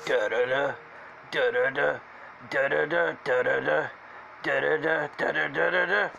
Da da da da da da da da da da da da da da da da da da.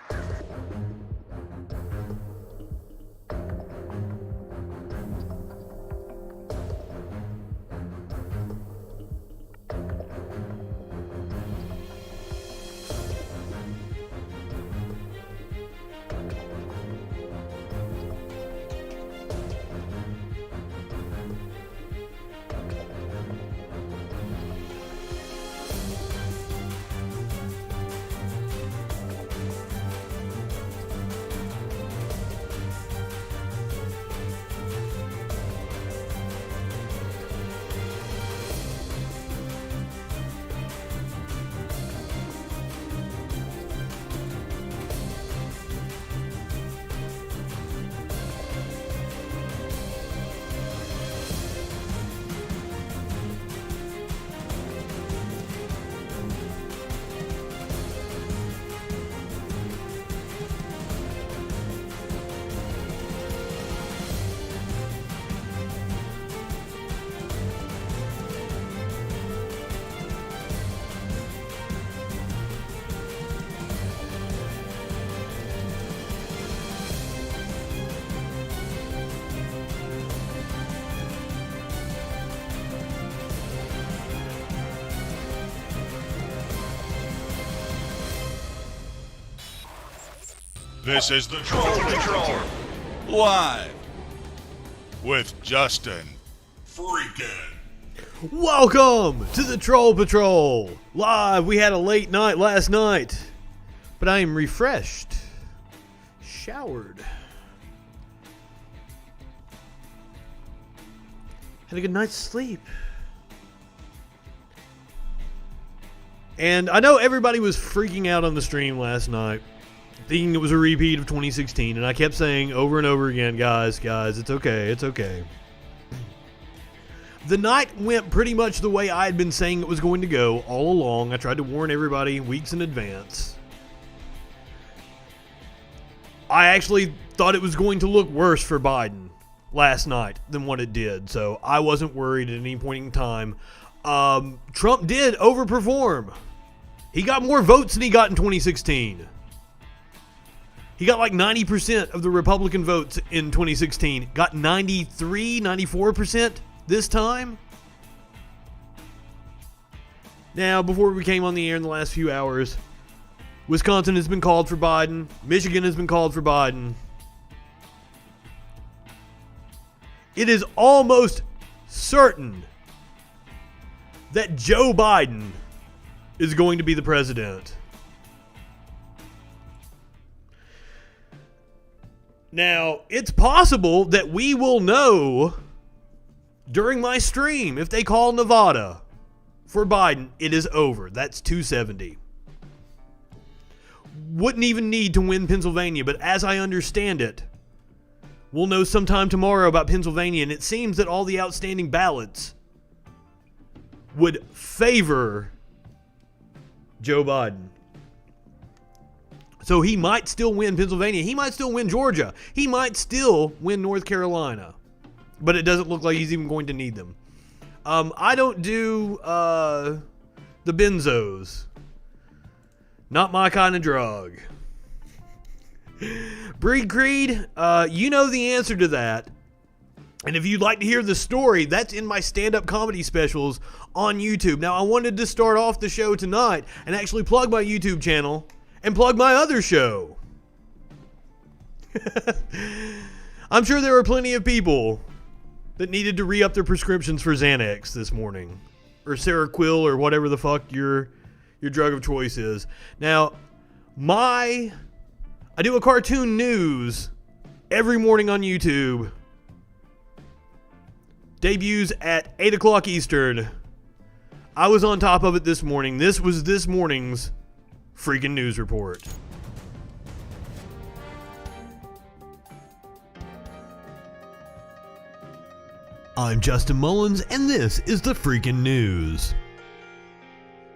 This is the Troll Patrol, live with Justin FREAKIN. Welcome to the Troll Patrol, live. We had a late night last night, but I am refreshed, showered, had a good night's sleep. And I know everybody was freaking out on the stream last night, thinking it was a repeat of 2016, and I kept saying over and over again, guys, it's okay, it's okay. The night went pretty much the way I had been saying it was going to go all along. I tried to warn everybody weeks in advance. I actually thought it was going to look worse for Biden last night than what it did, so I wasn't worried at any point in time. Trump did overperform. He got more votes than he got in 2016. He got like 90% of the Republican votes in 2016. Got 93, 94% this time. Now, before we came on the air in the last few hours, Wisconsin has been called for Biden. Michigan has been called for Biden. It is almost certain that Joe Biden is going to be the president. Now, it's possible that we will know during my stream if they call Nevada for Biden, it is over. That's 270. Wouldn't even need to win Pennsylvania, but as I understand it, we'll know sometime tomorrow about Pennsylvania, and it seems that all the outstanding ballots would favor Joe Biden. So he might still win Pennsylvania. He might still win Georgia. He might still win North Carolina. But it doesn't look like he's even going to need them. I don't do the benzos. Not my kind of drug. Breed Creed, you know the answer to that. And if you'd like to hear the story, that's in my stand-up comedy specials on YouTube. Now, I wanted to start off the show tonight and actually plug my YouTube channel and plug my other show. I'm sure there were plenty of people that needed to re-up their prescriptions for Xanax this morning. Or Seroquel or whatever the fuck your drug of choice is. Now, I do a cartoon news every morning on YouTube. Debuts at 8 o'clock Eastern. I was on top of it this morning. This was this morning's FREAKIN News Report. I'm Justin Mullins, and this is the FREAKIN News.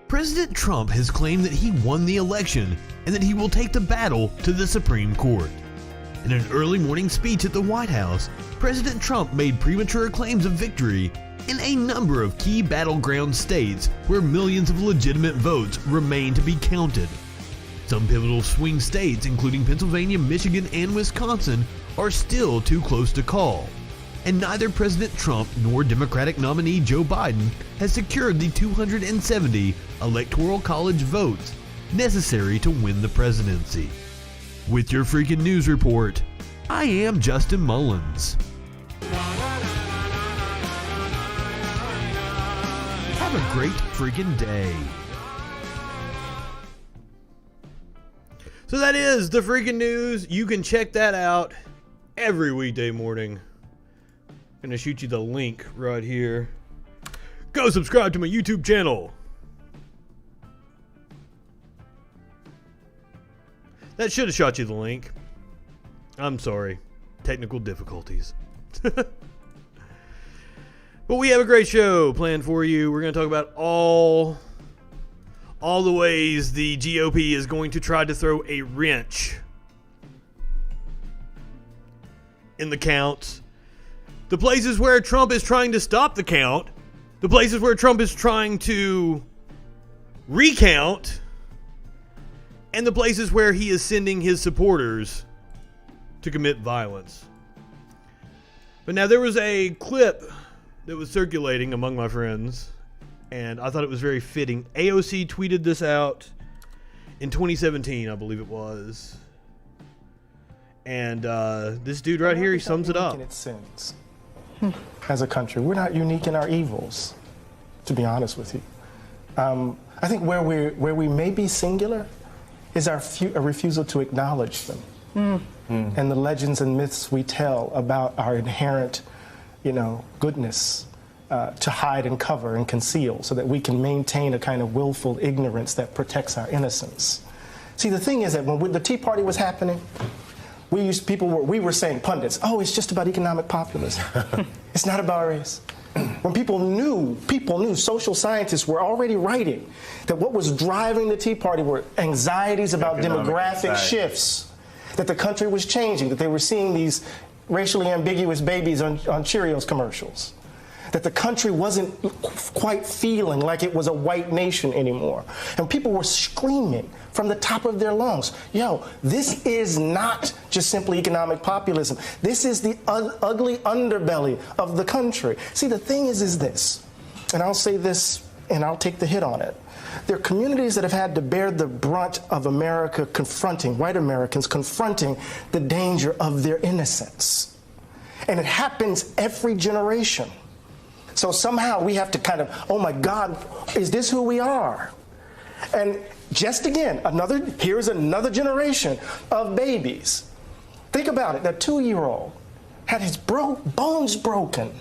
President Trump has claimed that he won the election and that he will take the battle to the Supreme Court. In an early morning speech at the White House, President Trump made premature claims of victory in a number of key battleground states where millions of legitimate votes remain to be counted. Some pivotal swing states, including Pennsylvania, Michigan, and Wisconsin, are still too close to call, and neither President Trump nor Democratic nominee Joe Biden has secured the 270 Electoral College votes necessary to win the presidency. With your freaking news report, I am Justin Mullins. Have a great freaking day. So that is the freaking news. You can check that out every weekday morning. I'm gonna shoot you the link right here. Go subscribe to my YouTube channel. That should have shot you the link. I'm sorry. Technical difficulties. But we have a great show planned for you. We're going to talk about all the ways the GOP is going to try to throw a wrench in the counts. The places where Trump is trying to stop the count. The places where Trump is trying to recount. And the places where he is sending his supporters to commit violence. But now there was a clip that was circulating among my friends, and I thought it was very fitting. AOC tweeted this out in 2017, I believe it was. And this dude right here, he sums it up. In its sins. As a country, we're not unique in our evils, to be honest with you. I think where we may be singular is our refusal to acknowledge them. And the legends and myths we tell about our inherent, goodness to hide and cover and conceal so that we can maintain a kind of willful ignorance that protects our innocence. See, the thing is that when the Tea Party was happening, we were saying, pundits, oh, it's just about economic populism. It's not about race. When people knew, social scientists were already writing that what was driving the Tea Party were anxieties about demographic shifts, that the country was changing, that they were seeing these racially ambiguous babies on Cheerios commercials, that the country wasn't quite feeling like it was a white nation anymore. And people were screaming from the top of their lungs, yo, this is not just simply economic populism. This is the ugly underbelly of the country. See, the thing is this, and I'll say this and I'll take the hit on it. There are communities that have had to bear the brunt of America confronting, white Americans confronting the danger of their innocence. And it happens every generation. So somehow we have to kind of, oh my God, is this who we are? And just again, here's another generation of babies. Think about it, that 2-year-old had his bones broken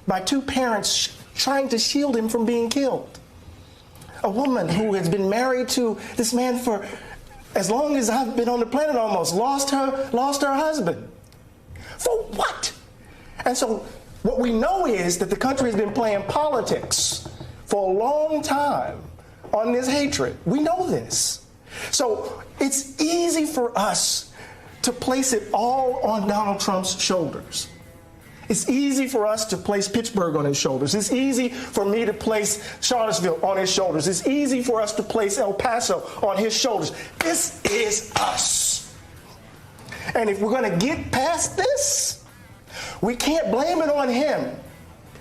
by two parents trying to shield him from being killed. A woman who has been married to this man for as long as I've been on the planet almost, lost her husband. For what? And so what we know is that the country has been playing politics for a long time on this hatred. We know this. So it's easy for us to place it all on Donald Trump's shoulders. It's easy for us to place Pittsburgh on his shoulders. It's easy for me to place Charlottesville on his shoulders. It's easy for us to place El Paso on his shoulders. This is us. And if we're going to get past this, we can't blame it on him.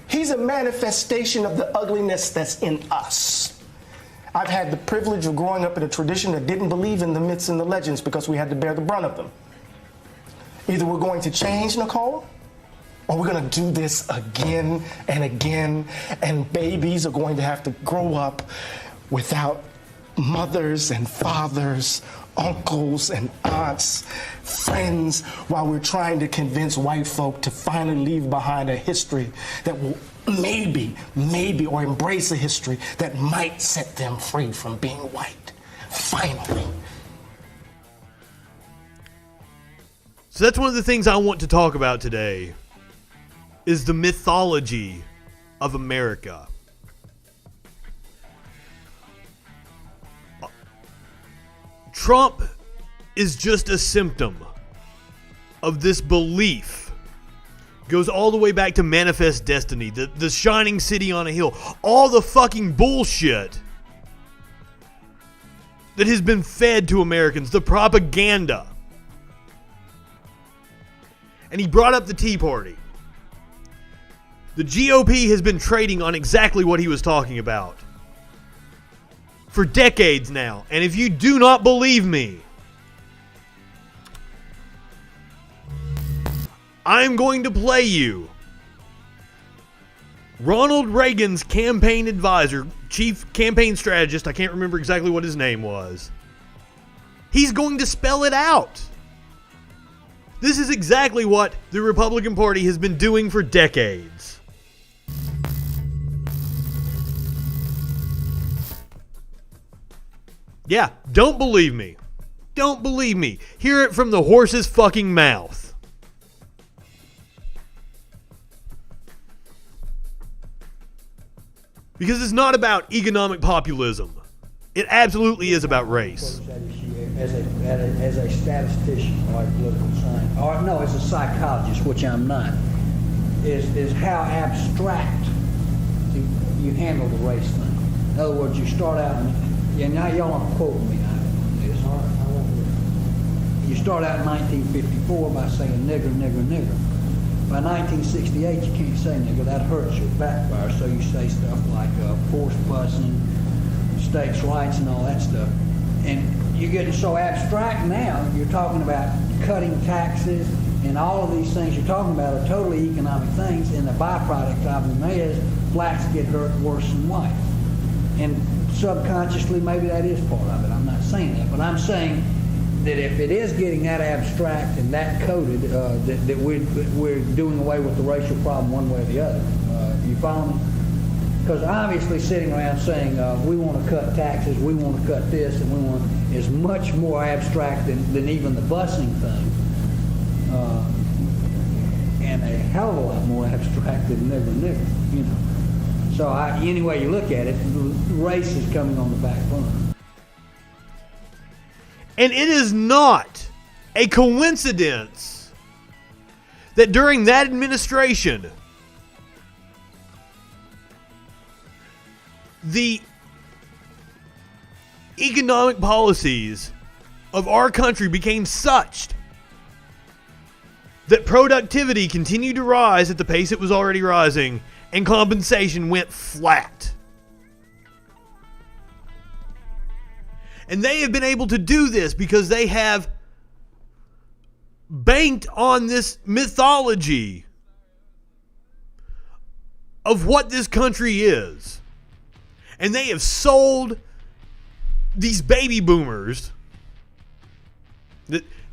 He's a manifestation of the ugliness that's in us. I've had the privilege of growing up in a tradition that didn't believe in the myths and the legends because we had to bear the brunt of them. Either we're going to change, Nicole, or we're going to do this again and again, and babies are going to have to grow up without mothers and fathers, uncles and aunts, friends, while we're trying to convince white folk to finally leave behind a history that will maybe, or embrace a history that might set them free from being white. Finally. So that's one of the things I want to talk about today, is the mythology of America. Trump is just a symptom of this belief goes all the way back to Manifest Destiny, the shining city on a hill, all the fucking bullshit that has been fed to Americans, the propaganda. And he brought up the Tea Party. The GOP has been trading on exactly what he was talking about for decades now. And if you do not believe me, I'm going to play you Ronald Reagan's campaign advisor, chief campaign strategist, I can't remember exactly what his name was. He's going to spell it out. This is exactly what the Republican Party has been doing for decades. Yeah, don't believe me. Don't believe me. Hear it from the horse's fucking mouth. Because it's not about economic populism. It absolutely is about race. As a statistician or a political scientist, or no, as a psychologist, which I'm not, is how abstract you handle the race thing. In other words, you start out, and now y'all aren't quoting me on this. You start out in 1954 by saying nigger, nigger, nigger. By 1968, you can't say nigger. That hurts your backfire. So you say stuff like forced busing, states' rights, and all that stuff. And you're getting so abstract now. You're talking about cutting taxes and all of these things you're talking about are totally economic things. And the byproduct of them is blacks get hurt worse than whites. And subconsciously, maybe that is part of it. I'm not saying that, but I'm saying that if it is getting that abstract and that coded, that we're doing away with the racial problem one way or the other. You follow me? Because obviously sitting around saying we want to cut taxes, we want to cut this, and we want is much more abstract than even the busing thing, and a hell of a lot more abstract than nigger, you know. So any way you look at it, race is coming on the back burner. And it is not a coincidence that during that administration, the economic policies of our country became such that productivity continued to rise at the pace it was already rising, and compensation went flat. And they have been able to do this because they have banked on this mythology of what this country is. And they have sold these baby boomers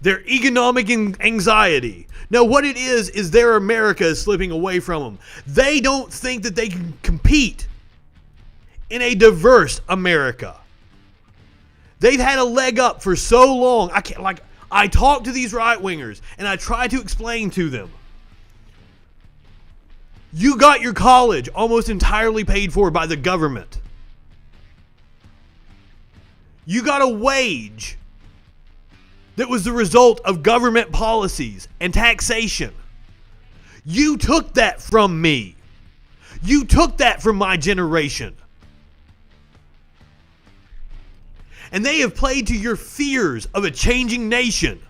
their economic anxiety. Now, what it is their America is slipping away from them. They don't think that they can compete in a diverse America. They've had a leg up for so long. I talk to these right-wingers and I try to explain to them. You got your college almost entirely paid for by the government. You got a wage that was the result of government policies and taxation. You took that from me. You took that from my generation. And they have played to your fears of a changing nation.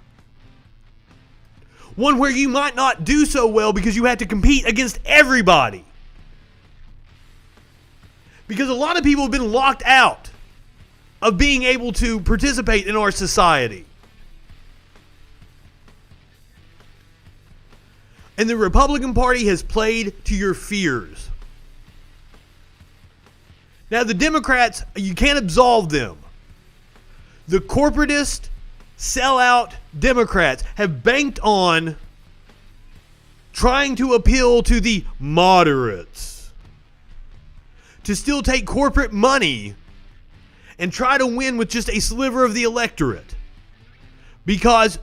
One where you might not do so well because you have to compete against everybody. Because a lot of people have been locked out of being able to participate in our society. And the Republican Party has played to your fears. Now, the Democrats, you can't absolve them. The corporatist, sellout Democrats have banked on trying to appeal to the moderates, to still take corporate money and try to win with just a sliver of the electorate. Because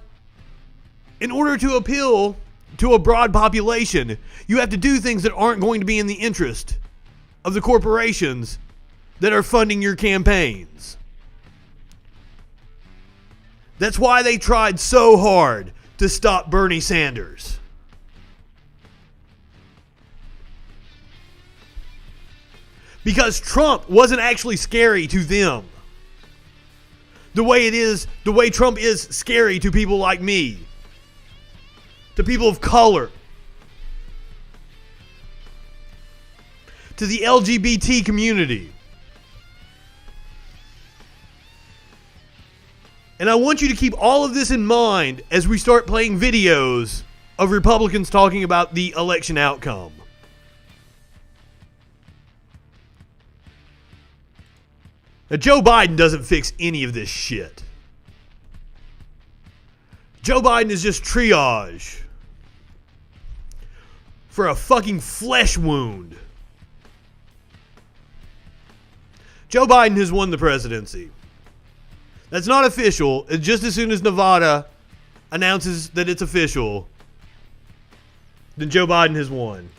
in order to appeal to a broad population, you have to do things that aren't going to be in the interest of the corporations that are funding your campaigns. That's why they tried so hard to stop Bernie Sanders. Because Trump wasn't actually scary to them. The way Trump is scary to people like me. To people of color. To the LGBT community. And I want you to keep all of this in mind as we start playing videos of Republicans talking about the election outcome. Now, Joe Biden doesn't fix any of this shit. Joe Biden is just triage for a fucking flesh wound. Joe Biden has won the presidency. That's not official. Just as soon as Nevada announces that it's official, then Joe Biden has won.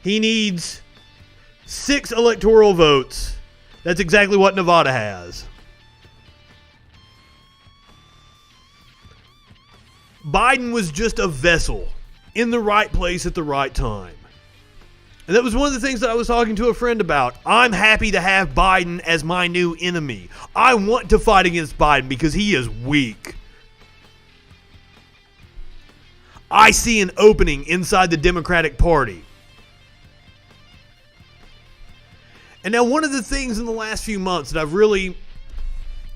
He needs 6 electoral votes. That's exactly what Nevada has. Biden was just a vessel in the right place at the right time. And that was one of the things that I was talking to a friend about. I'm happy to have Biden as my new enemy. I want to fight against Biden because he is weak. I see an opening inside the Democratic Party. And now one of the things in the last few months that I've really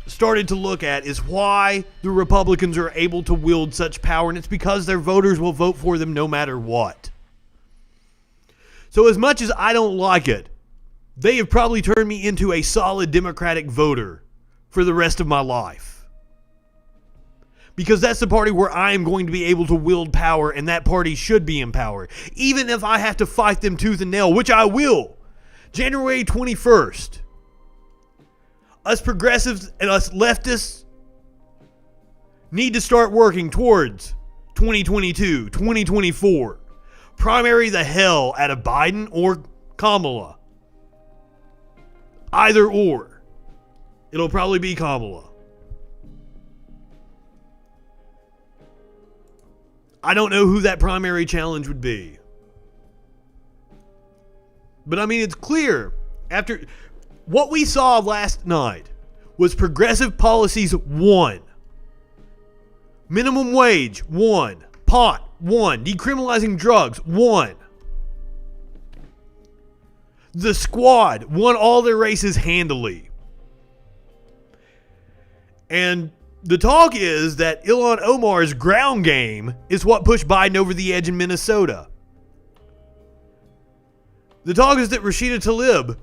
started to look at is why the Republicans are able to wield such power, and it's because their voters will vote for them no matter what. So as much as I don't like it, they have probably turned me into a solid Democratic voter for the rest of my life. Because that's the party where I am going to be able to wield power, and that party should be in power. Even if I have to fight them tooth and nail, which I will. January 21st. Us progressives and us leftists need to start working towards 2022, 2024. Primary the hell out of Biden or Kamala. Either or. It'll probably be Kamala. I don't know who that primary challenge would be. But I mean, it's clear. After what we saw last night was progressive policies 1. Minimum wage 1. Pot 1. Decriminalizing drugs 1. The squad won all their races handily. And the talk is that Ilhan Omar's ground game is what pushed Biden over the edge in Minnesota. The talk is that Rashida Tlaib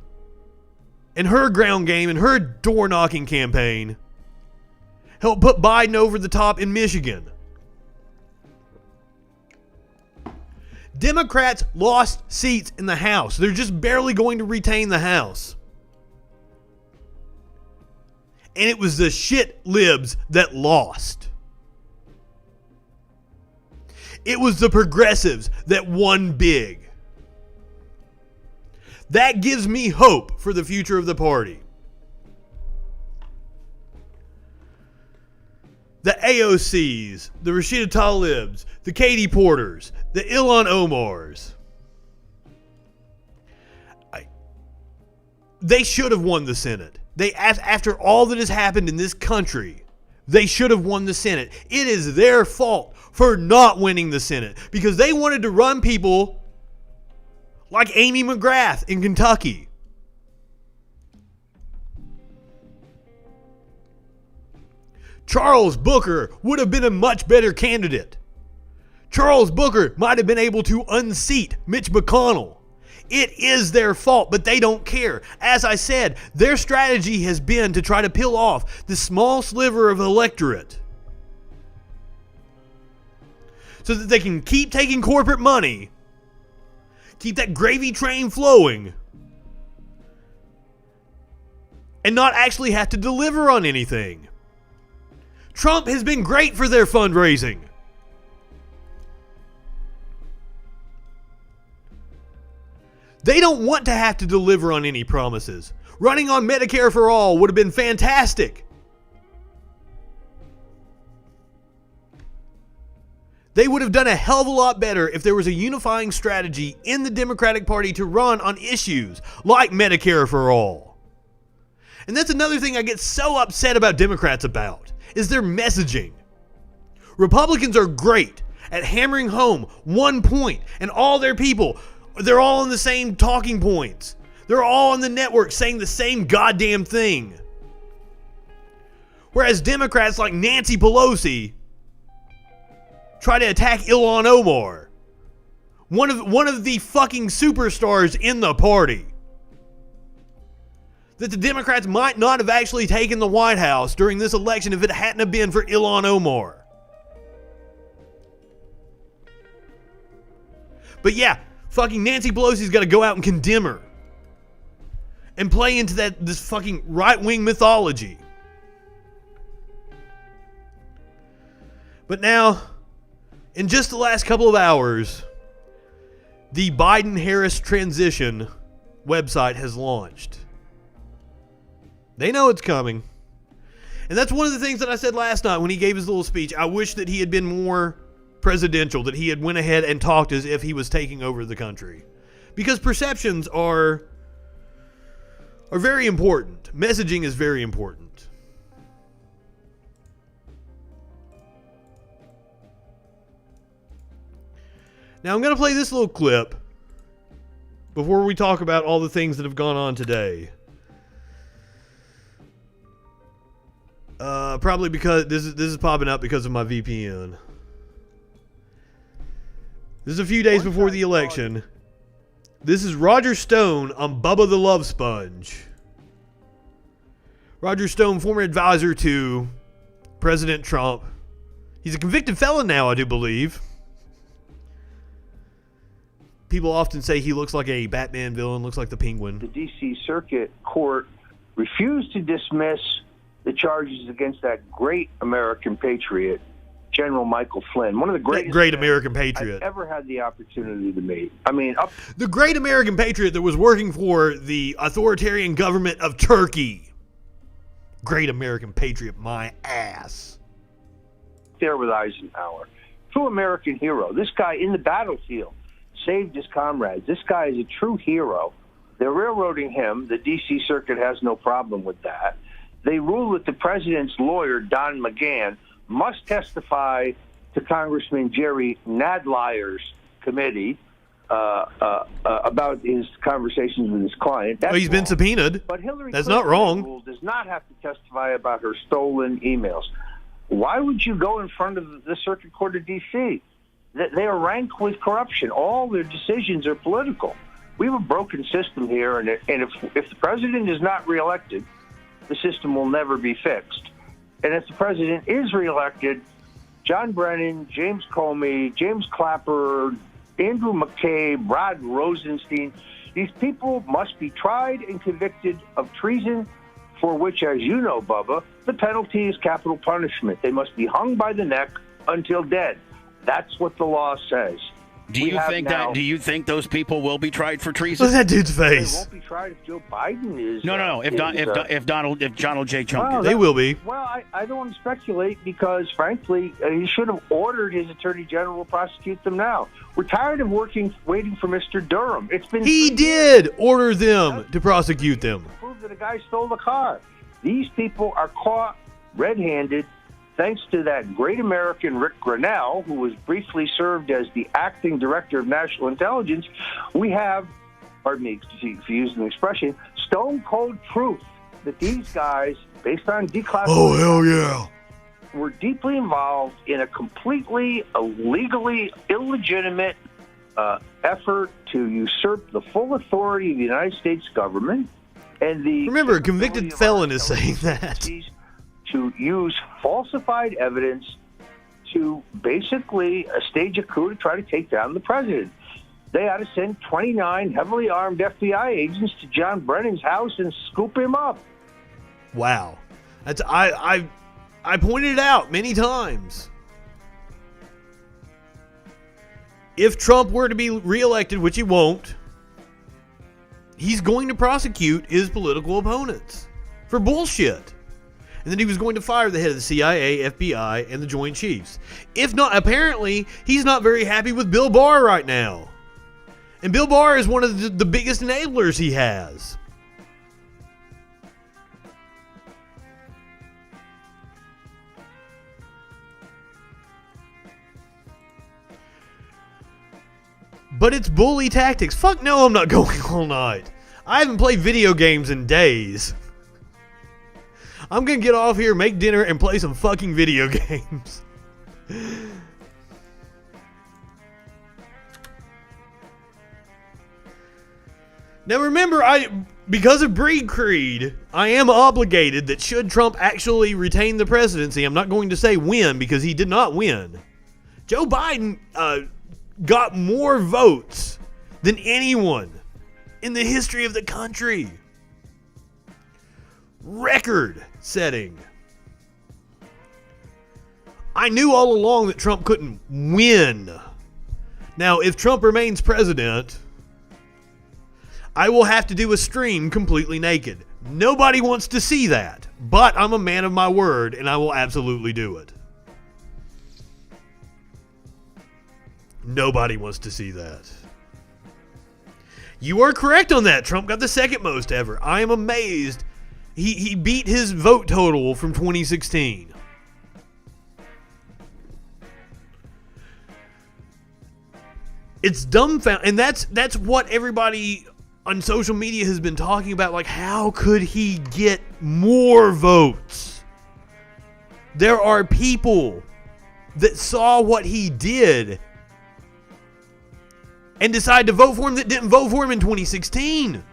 and her ground game and her door-knocking campaign helped put Biden over the top in Michigan. Democrats lost seats in the House. They're just barely going to retain the House. And it was the shit libs that lost. It was the progressives that won big. That gives me hope for the future of the party. The AOCs, the Rashida Tlaibs, the Katie Porters, the Ilhan Omars. They should have won the Senate. After all that has happened in this country, they should have won the Senate. It is their fault for not winning the Senate because they wanted to run people like Amy McGrath in Kentucky. Charles Booker would have been a much better candidate. Charles Booker might have been able to unseat Mitch McConnell. It is their fault, but they don't care. As I said, their strategy has been to try to peel off the small sliver of electorate so that they can keep taking corporate money, keep that gravy train flowing, and not actually have to deliver on anything. Trump has been great for their fundraising. They don't want to have to deliver on any promises. Running on Medicare for all would have been fantastic. They would have done a hell of a lot better if there was a unifying strategy in the Democratic Party to run on issues like Medicare for all. And that's another thing I get so upset about Democrats about, is their messaging. Republicans are great at hammering home one point, and all their people, they're all on the same talking points. They're all on the network saying the same goddamn thing. Whereas Democrats like Nancy Pelosi try to attack Ilhan Omar, one of the fucking superstars in the party, that the Democrats might not have actually taken the White House during this election if it hadn't have been for Ilhan Omar. But yeah, fucking Nancy Pelosi's got to go out and condemn her and play into this fucking right-wing mythology. But now, in just the last couple of hours, the Biden-Harris transition website has launched. They know it's coming. And that's one of the things that I said last night when he gave his little speech. I wish that he had been more presidential, that he had went ahead and talked as if he was taking over the country. Because perceptions are very important. Messaging is very important. Now I'm going to play this little clip before we talk about all the things that have gone on today. Probably because this is popping up because of my VPN. This is a few days before the election. This is Roger Stone on Bubba the Love Sponge. Roger Stone, former advisor to President Trump. He's a convicted felon now, I do believe. People often say he looks like a Batman villain, looks like the Penguin. The D.C. Circuit Court refused to dismiss the charges against that great American patriot, General Michael Flynn, one of the greatest great American patriot I've ever had the opportunity to meet. I mean, the great American patriot that was working for the authoritarian government of Turkey. Great American patriot, my ass. There with Eisenhower, true American hero. This guy in the battlefield saved his comrades. This guy is a true hero. They're railroading him. The D.C. Circuit has no problem with that. They rule that the president's lawyer, Don McGahn, must testify to Congressman Jerry Nadler's committee about his conversations with his client. He's been subpoenaed. But Hillary That's Clinton not wrong. Rule does not have to testify about her stolen emails. Why would you go in front of the Circuit Court of D.C.? They are rank with corruption. All their decisions are political. We have a broken system here, and if the president is not reelected, the system will never be fixed. And if the president is reelected, John Brennan, James Comey, James Clapper, Andrew McCabe, Rod Rosenstein, these people must be tried and convicted of treason, for which, as you know, Bubba, the penalty is capital punishment. They must be hung by the neck until dead. That's what the law says. Do you think those people will be tried for treason? Look at that dude's face. They won't be tried if Joe Biden is. No. If Donald J. Trump is. They will be. Well, I don't want to speculate because, frankly, he should have ordered his attorney general to prosecute them now. We're tired of waiting for Mr. Durham. It's been. He did order them to prosecute them. Prove that a guy stole the car. These people are caught red-handed. Thanks to that great American Rick Grenell, who was briefly served as the acting director of national intelligence, we have, pardon me for using the expression, stone cold proof that these guys, based on declassified, hell yeah, were deeply involved in a completely illegally illegitimate effort to usurp the full authority of the United States government. And remember, a convicted felon is saying that. To use falsified evidence to basically stage a coup to try to take down the president. They ought to send 29 heavily armed FBI agents to John Brennan's house and scoop him up. Wow. I pointed it out many times. If Trump were to be reelected, which he won't, he's going to prosecute his political opponents for bullshit. and that he was going to fire the head of the CIA, FBI, and the Joint Chiefs. If not, apparently, he's not very happy with Bill Barr right now. And Bill Barr is one of the biggest enablers he has. But it's bully tactics. Fuck no, I'm not going all night. I haven't played video games in days. I'm gonna get off here, make dinner, and play some fucking video games. Now remember, because of breed creed, I am obligated that should Trump actually retain the presidency, I'm not going to say win because he did not win. Joe Biden got more votes than anyone in the history of the country. Record setting. I knew all along that Trump couldn't win. Now, if Trump remains president, I will have to do a stream completely naked. Nobody wants to see that, but I'm a man of my word and I will absolutely do it. Nobody wants to see that. You are correct on that. Trump got the second most ever. I am amazed. He beat his vote total from 2016. It's dumbfounding. And that's what everybody on social media has been talking about. Like, how could he get more votes? There are people that saw what he did and decided to vote for him that didn't vote for him in 2016.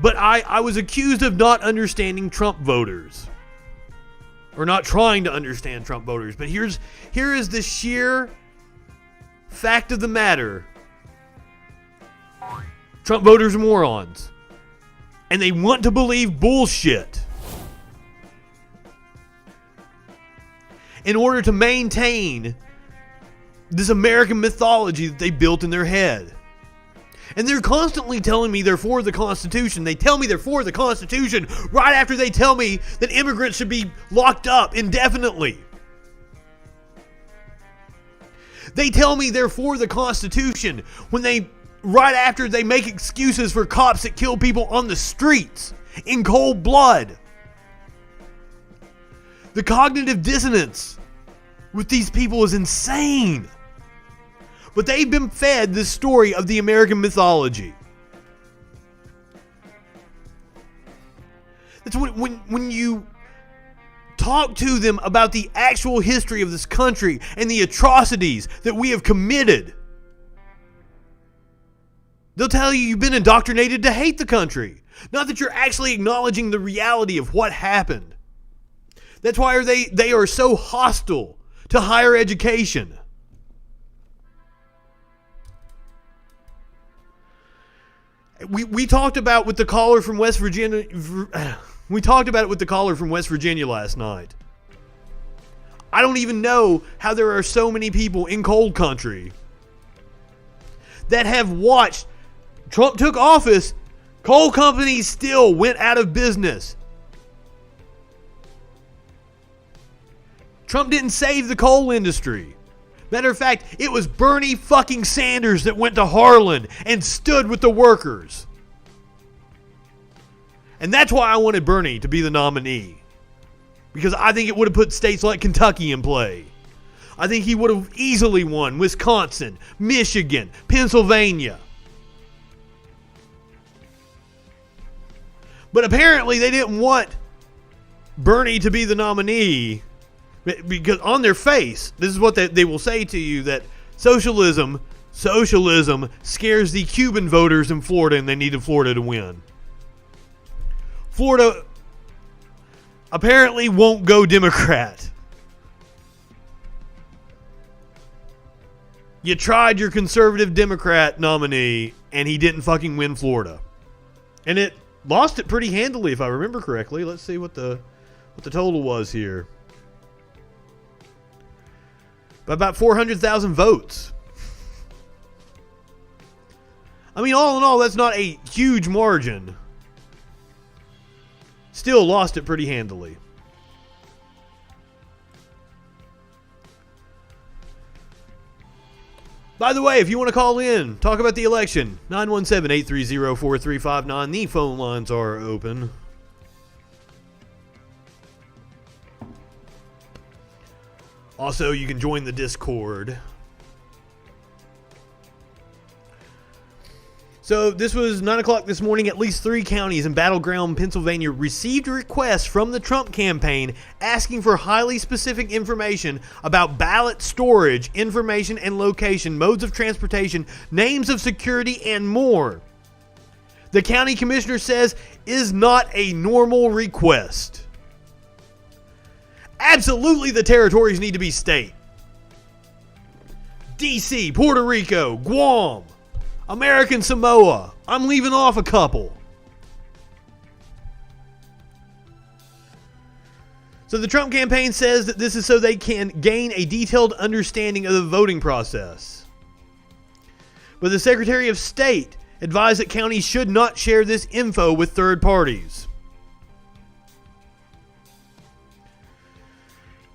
But I was accused of not understanding Trump voters. Or not trying to understand Trump voters. But here is the sheer fact of the matter. Trump voters are morons. And they want to believe bullshit. In order to maintain this American mythology that they built in their head. And they're constantly telling me they're for the Constitution. They tell me they're for the Constitution right after they tell me that immigrants should be locked up indefinitely. They tell me they're for the Constitution right after they make excuses for cops that kill people on the streets in cold blood. The cognitive dissonance with these people is insane. But they've been fed this story of the American mythology. That's when you talk to them about the actual history of this country and the atrocities that we have committed. They'll tell you you've been indoctrinated to hate the country. Not that you're actually acknowledging the reality of what happened. That's why they are so hostile to higher education. We talked about with the caller from West Virginia. We talked about it with the caller from West Virginia last night. I don't even know how there are so many people in cold country that have watched Trump took office. Coal companies still went out of business. Trump didn't save the coal industry. Matter of fact, it was Bernie fucking Sanders that went to Harlan and stood with the workers. And that's why I wanted Bernie to be the nominee. Because I think it would have put states like Kentucky in play. I think he would have easily won Wisconsin, Michigan, Pennsylvania. But apparently they didn't want Bernie to be the nominee. Because on their face, this is what they will say to you, that socialism scares the Cuban voters in Florida and they needed Florida to win. Florida apparently won't go Democrat. You tried your conservative Democrat nominee and he didn't fucking win Florida. And it lost it pretty handily if I remember correctly. Let's see what the total was here. By about 400,000 votes. I mean, all in all, that's not a huge margin. Still lost it pretty handily. By the way, if you want to call in, talk about the election, 917-830-4359. The phone lines are open. Also, you can join the Discord. So this was 9 o'clock this morning. At least 3 counties in battleground Pennsylvania received requests from the Trump campaign asking for highly specific information about ballot storage, information and location, modes of transportation, names of security, and more. The county commissioner says is not a normal request. Absolutely, the territories need to be state. DC, Puerto Rico, Guam, American Samoa. I'm leaving off a couple. So the Trump campaign says that this is so they can gain a detailed understanding of the voting process. But the Secretary of State advised that counties should not share this info with third parties.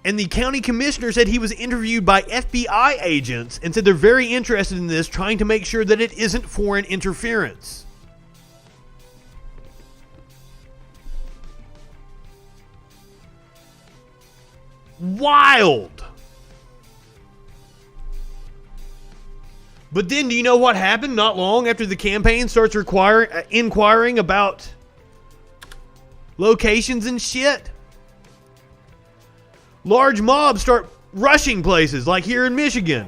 And the county commissioner said he was interviewed by FBI agents and said they're very interested in this, trying to make sure that it isn't foreign interference. Wild. But then, do you know what happened not long after the campaign starts inquiring about locations and shit? Large mobs start rushing places, like here in Michigan.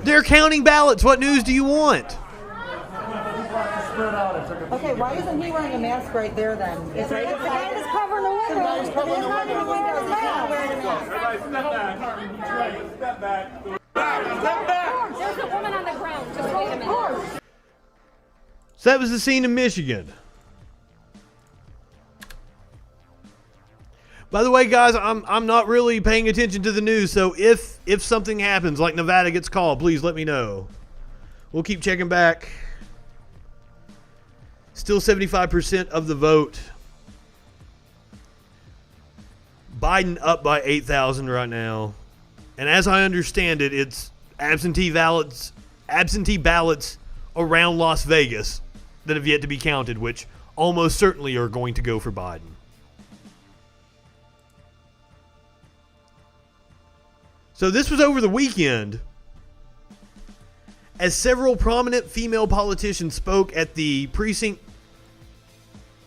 They're counting ballots. What news do you want? Okay, why isn't he wearing a mask right there then? It's right the guy is covering the window. He's covering the window. He's not wearing a mask. Step back. There's a woman on the ground. Just wait a minute. So that was the scene in Michigan. By the way, guys, I'm not really paying attention to the news, so if something happens, like Nevada gets called, please let me know. We'll keep checking back. Still 75% of the vote. Biden up by 8,000 right now. And as I understand it, it's absentee ballots around Las Vegas that have yet to be counted, which almost certainly are going to go for Biden. So this was over the weekend, as several prominent female politicians spoke at the precinct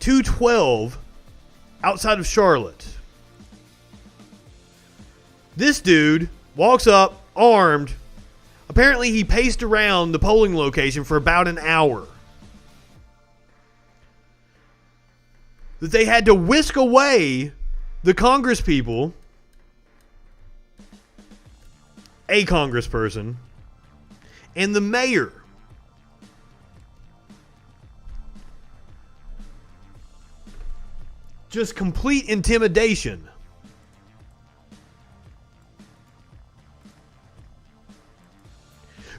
212 outside of Charlotte. This dude walks up armed. Apparently he paced around the polling location for about an hour. That they had to whisk away the congresspeople, a congressperson, and the mayor. Just complete intimidation.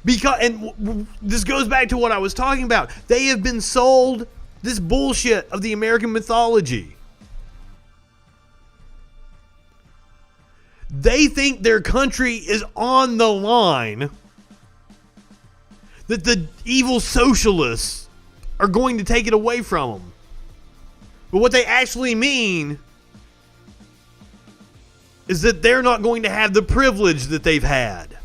And this goes back to what I was talking about. They have been sold this bullshit of the American mythology. They think their country is on the line, that the evil socialists are going to take it away from them. But what they actually mean is that they're not going to have the privilege that they've had.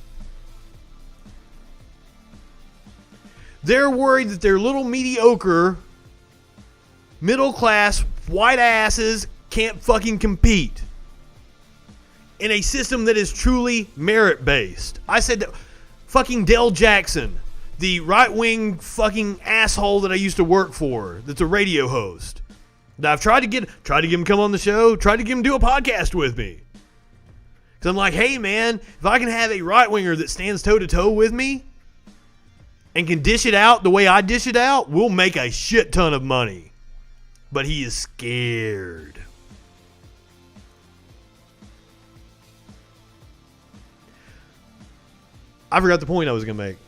They're worried that their little mediocre, middle-class, white asses can't fucking compete in a system that is truly merit-based. I said that fucking Del Jackson, the right-wing fucking asshole that I used to work for, that's a radio host, that I've tried to get him to come on the show, tried to get him to do a podcast with me. So I'm like, hey, man, if I can have a right-winger that stands toe-to-toe with me and can dish it out the way I dish it out, we'll make a shit ton of money. But he is scared. I forgot the point I was going to make.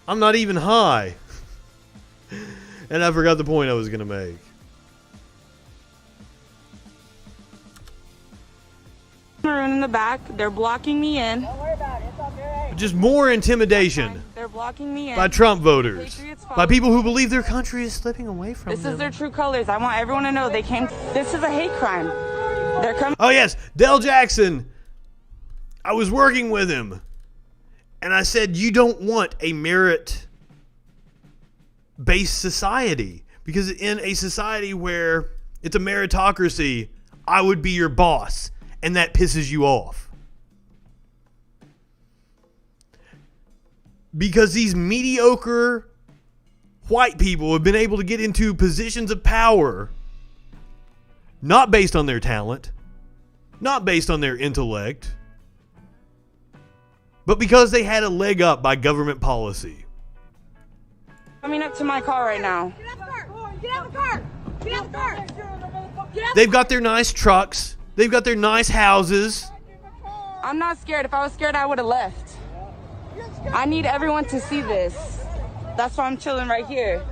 I'm not even high. And I forgot the point I was going to make. Maroon in the back. They're blocking me in. Don't worry about it. It's all right. Just more intimidation They're blocking me in. by Trump voters. Patriots By follow- people who believe their country is slipping away from This them. is their true colors. I want everyone to know they came. This is a hate crime. They're coming. Oh, yes. Del Jackson. I was working with him. And I said, you don't want a merit-based society. Because in a society where it's a meritocracy, I would be your boss. And that pisses you off. Because these mediocre white people have been able to get into positions of power not based on their talent, not based on their intellect, but because they had a leg up by government policy. Coming up to my car right now. Get out the car! Get out the car! Get out the car! They've got their nice trucks. They've got their nice houses. I'm not scared. If I was scared, I would have left. I need everyone to see this. That's why I'm chilling right here.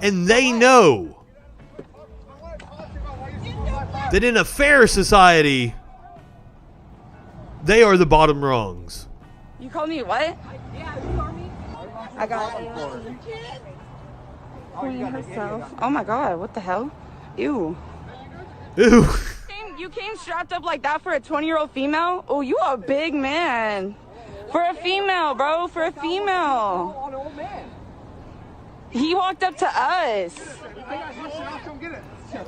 And they know that in a fair society, they are the bottom rungs. You called me what? I got Queen herself. Oh my god, what the hell? Ew. Ooh. You came strapped up like that for a 20-year-old female? Oh, you a big man. For a female, bro. For a female. He walked up to us.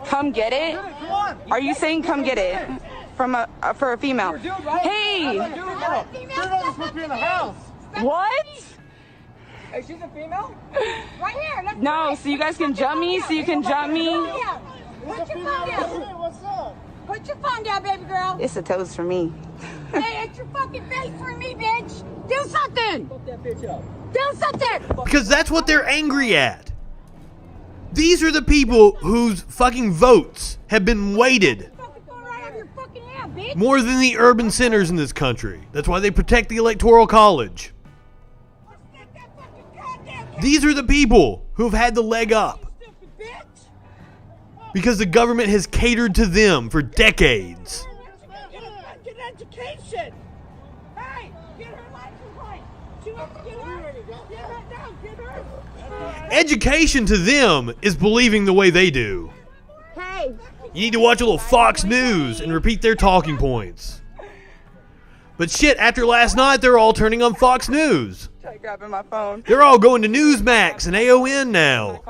Come get it? Are you saying come get it? For a female. Hey! What? Hey, she's a female? Right here. Let's No, so you guys can jump me, so you can jump me. Put your phone down. What's up? Put your phone down, baby girl. It's a toast for me. Hey, it's your fucking face for me, bitch. Do something. Fuck that bitch up. Do something. Because that's what they're angry at. These are the people whose fucking votes have been weighted more than the urban centers in this country. That's why they protect the Electoral College. These are the people who've had the leg up. Because the government has catered to them for decades. Get an education. Hey, get her license right. She wants to get her. Get her down. Get her. Education to them is believing the way they do. Hey. You need to watch a little Fox News and repeat their talking points. But shit, after last night, they're all turning on Fox News. Try grabbing my phone. They're all going to Newsmax and AON now.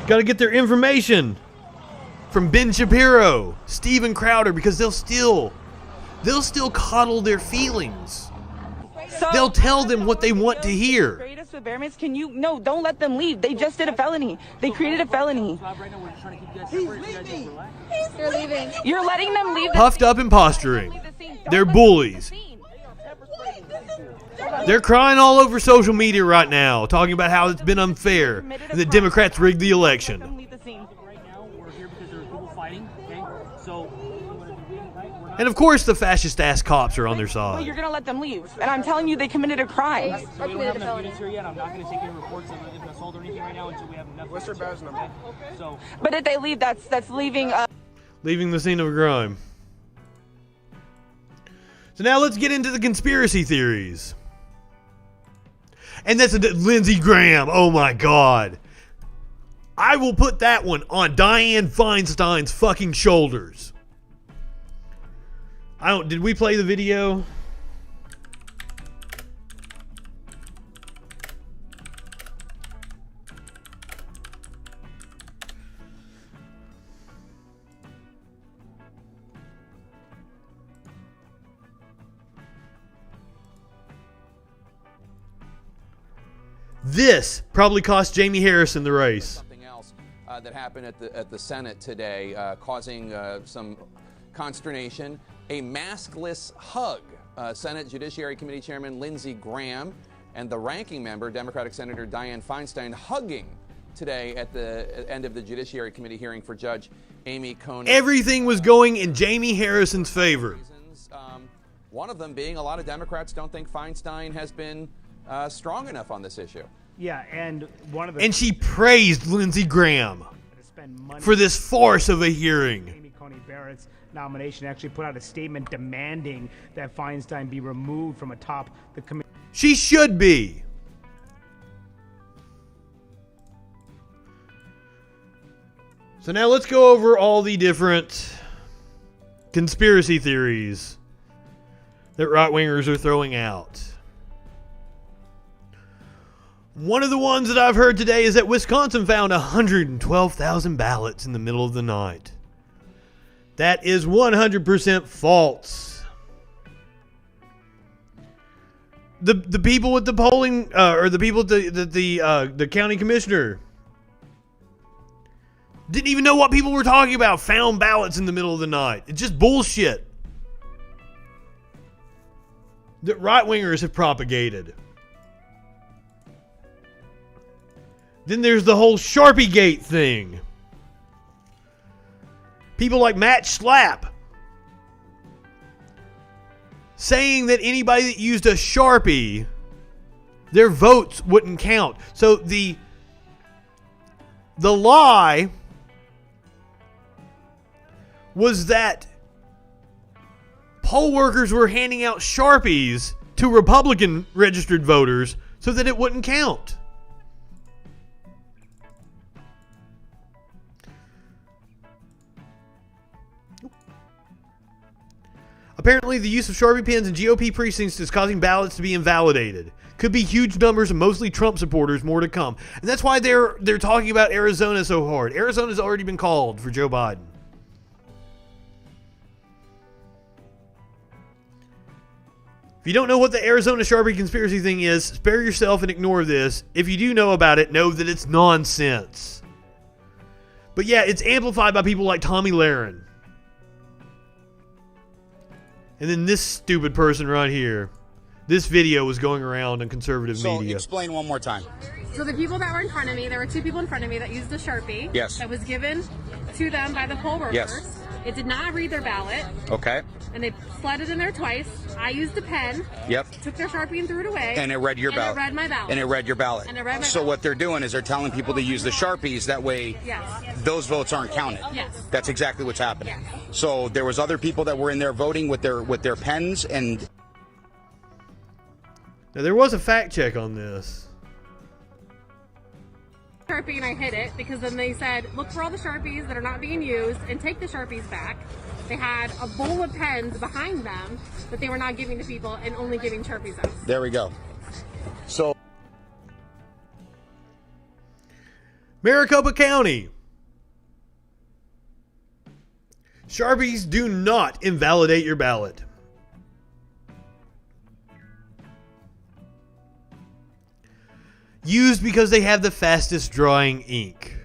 Got to get their information from Ben Shapiro, Steven Crowder, because they'll still coddle their feelings. So, They'll tell them what they want to hear. No, don't let them leave. They just did a felony. They created a felony. You're leaving. You're letting them leave. Puffed up and posturing. They're bullies. They're crying all over social media right now, talking about how it's been unfair and the Democrats rigged the election. And of course the fascist-ass cops are on their Well, side. you're gonna let them leave, and I'm telling you, they committed a crime. So we don't have enough units here yet. I'm not going to take any reports of an assault or anything right now until we have enough. What's their badge number? So. But if they leave, that's leaving. Leaving the scene of a crime. So now let's get into the conspiracy theories. And that's Lindsey Graham. Oh my God. I will put that one on Dianne Feinstein's fucking shoulders. Did we play the video? This probably cost Jamie Harrison the race. Something else that happened at the Senate today, causing some consternation. A maskless hug. Senate Judiciary Committee Chairman Lindsey Graham and the ranking member, Democratic Senator Dianne Feinstein, hugging today at the end of the Judiciary Committee hearing for Judge Amy Coney. Everything was going in Jamie Harrison's favor. One of them being a lot of Democrats don't think Feinstein has been strong enough on this issue. Yeah, and and she praised Lindsey Graham for this farce of a hearing. Amy Coney Barrett's nomination actually put out a statement demanding that Feinstein be removed from atop the committee. She should be. So now let's go over all the different conspiracy theories that right-wingers are throwing out. One of the ones that I've heard today is that Wisconsin found 112,000 ballots in the middle of the night. That is 100% false. The people with the polling, or the people at the county commissioner, didn't even know what people were talking about. Found ballots in the middle of the night. It's just bullshit that right-wingers have propagated. Then there's the whole Sharpie Gate thing. People like Matt Schlapp saying that anybody that used a Sharpie, their votes wouldn't count. So the lie was that poll workers were handing out Sharpies to Republican registered voters so that it wouldn't count. Apparently, the use of Sharpie pens in GOP precincts is causing ballots to be invalidated. Could be huge numbers of mostly Trump supporters, more to come. And that's why they're talking about Arizona so hard. Arizona's already been called for Joe Biden. If you don't know what the Arizona Sharpie conspiracy thing is, spare yourself and ignore this. If you do know about it, know that it's nonsense. But yeah, it's amplified by people like Tommy Lahren. And then this stupid person right here. This video was going around on conservative media. So explain one more time. So the people that were in front of me, there were two people in front of me that used a Sharpie. Yes. That was given to them by the poll workers. Yes. It did not read their ballot. Okay. And they slid it in there twice. I used a pen. Yep. Took their Sharpie and threw it away. And it read your ballot. And it read my ballot. And it read your ballot. And it read my So ballot. what they're doing is they're telling people to use the Sharpies. That way, those votes aren't counted. Yes. That's exactly what's happening. So there was other people that were in there voting with their pens and. Now there was a fact check on this. Sharpie and I hid it because then they said, look for all the Sharpies that are not being used and take the Sharpies back. They had a bowl of pens behind them that they were not giving to people and only giving Sharpies out. There we go. So. Maricopa County. Sharpies do not invalidate your ballot. Used because they have the fastest drying ink.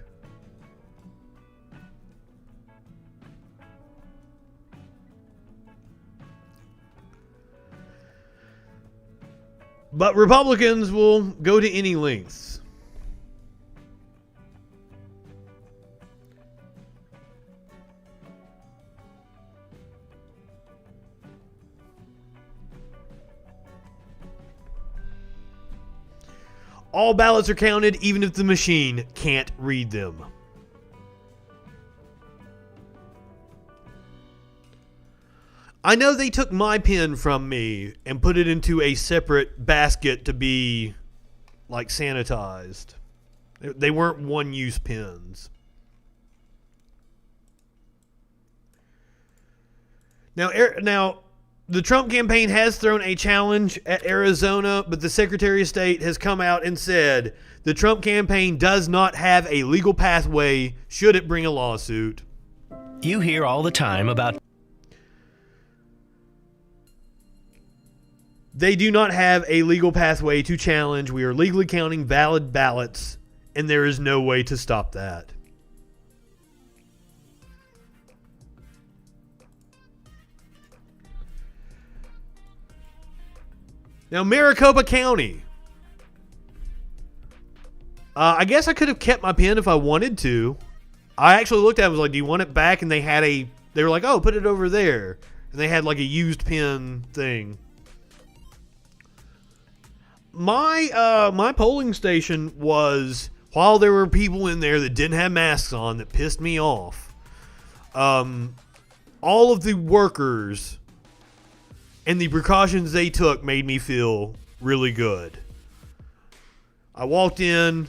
But Republicans will go to any lengths. All ballots are counted even if the machine can't read them. I know they took my pen from me and put it into a separate basket to be like sanitized. They weren't one-use pens. Now, the Trump campaign has thrown a challenge at Arizona, but the Secretary of State has come out and said the Trump campaign does not have a legal pathway should it bring a lawsuit. You hear all the time about They do not have a legal pathway to challenge. We are legally counting valid ballots, and there is no way to stop that. Now, Maricopa County. I guess I could have kept my pen if I wanted to. I actually looked at it and was like, do you want it back? And they were like, oh, put it over there. And they had like a used pen thing. My polling station was, while there were people in there that didn't have masks on that pissed me off, all of the workers and the precautions they took made me feel really good. I walked in,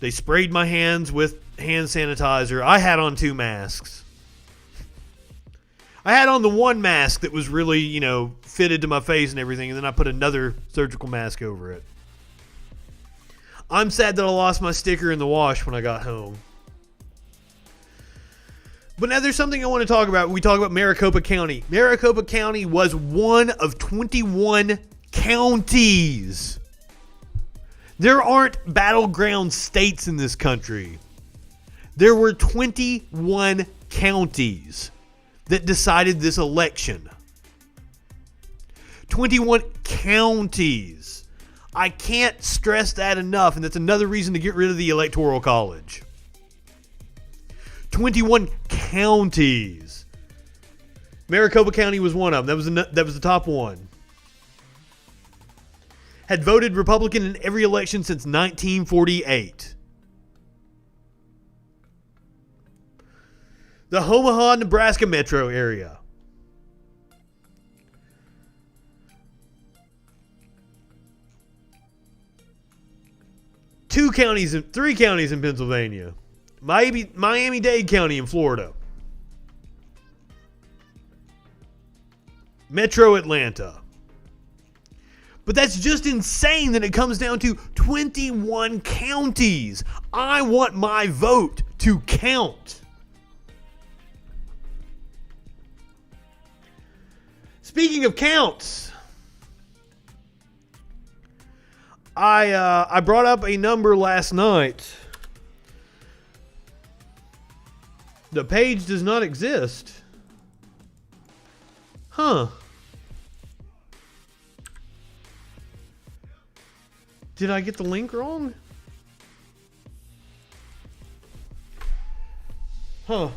they sprayed my hands with hand sanitizer. I had on 2 masks. I had on the one mask that was really, fitted to my face and everything, and then I put another surgical mask over it. I'm sad that I lost my sticker in the wash when I got home. But now there's something I want to talk about. We talk about Maricopa County. Maricopa County was one of 21 counties. There aren't battleground states in this country. There were 21 counties that decided this election. 21 counties. I can't stress that enough, and that's another reason to get rid of the Electoral College. 21 counties. Maricopa County was one of them. That was the top one. Had voted Republican in every election since 1948. The Omaha, Nebraska metro area. Three counties in Pennsylvania. Miami-Dade County in Florida. Metro Atlanta. But that's just insane that it comes down to 21 counties. I want my vote to count. Speaking of counts, I brought up a number last night. The page does not exist. Huh. Did I get the link wrong? Huh.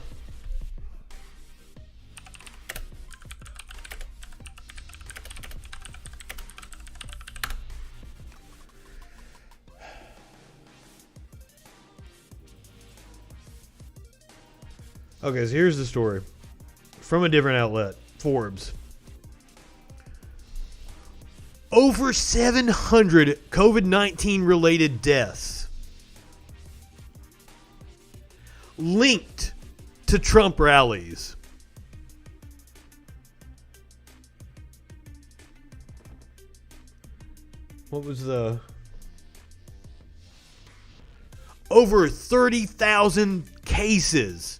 Okay, so here's the story. From a different outlet, Forbes. Over 700 COVID-19 related deaths linked to Trump rallies. What was the... Over 30,000 cases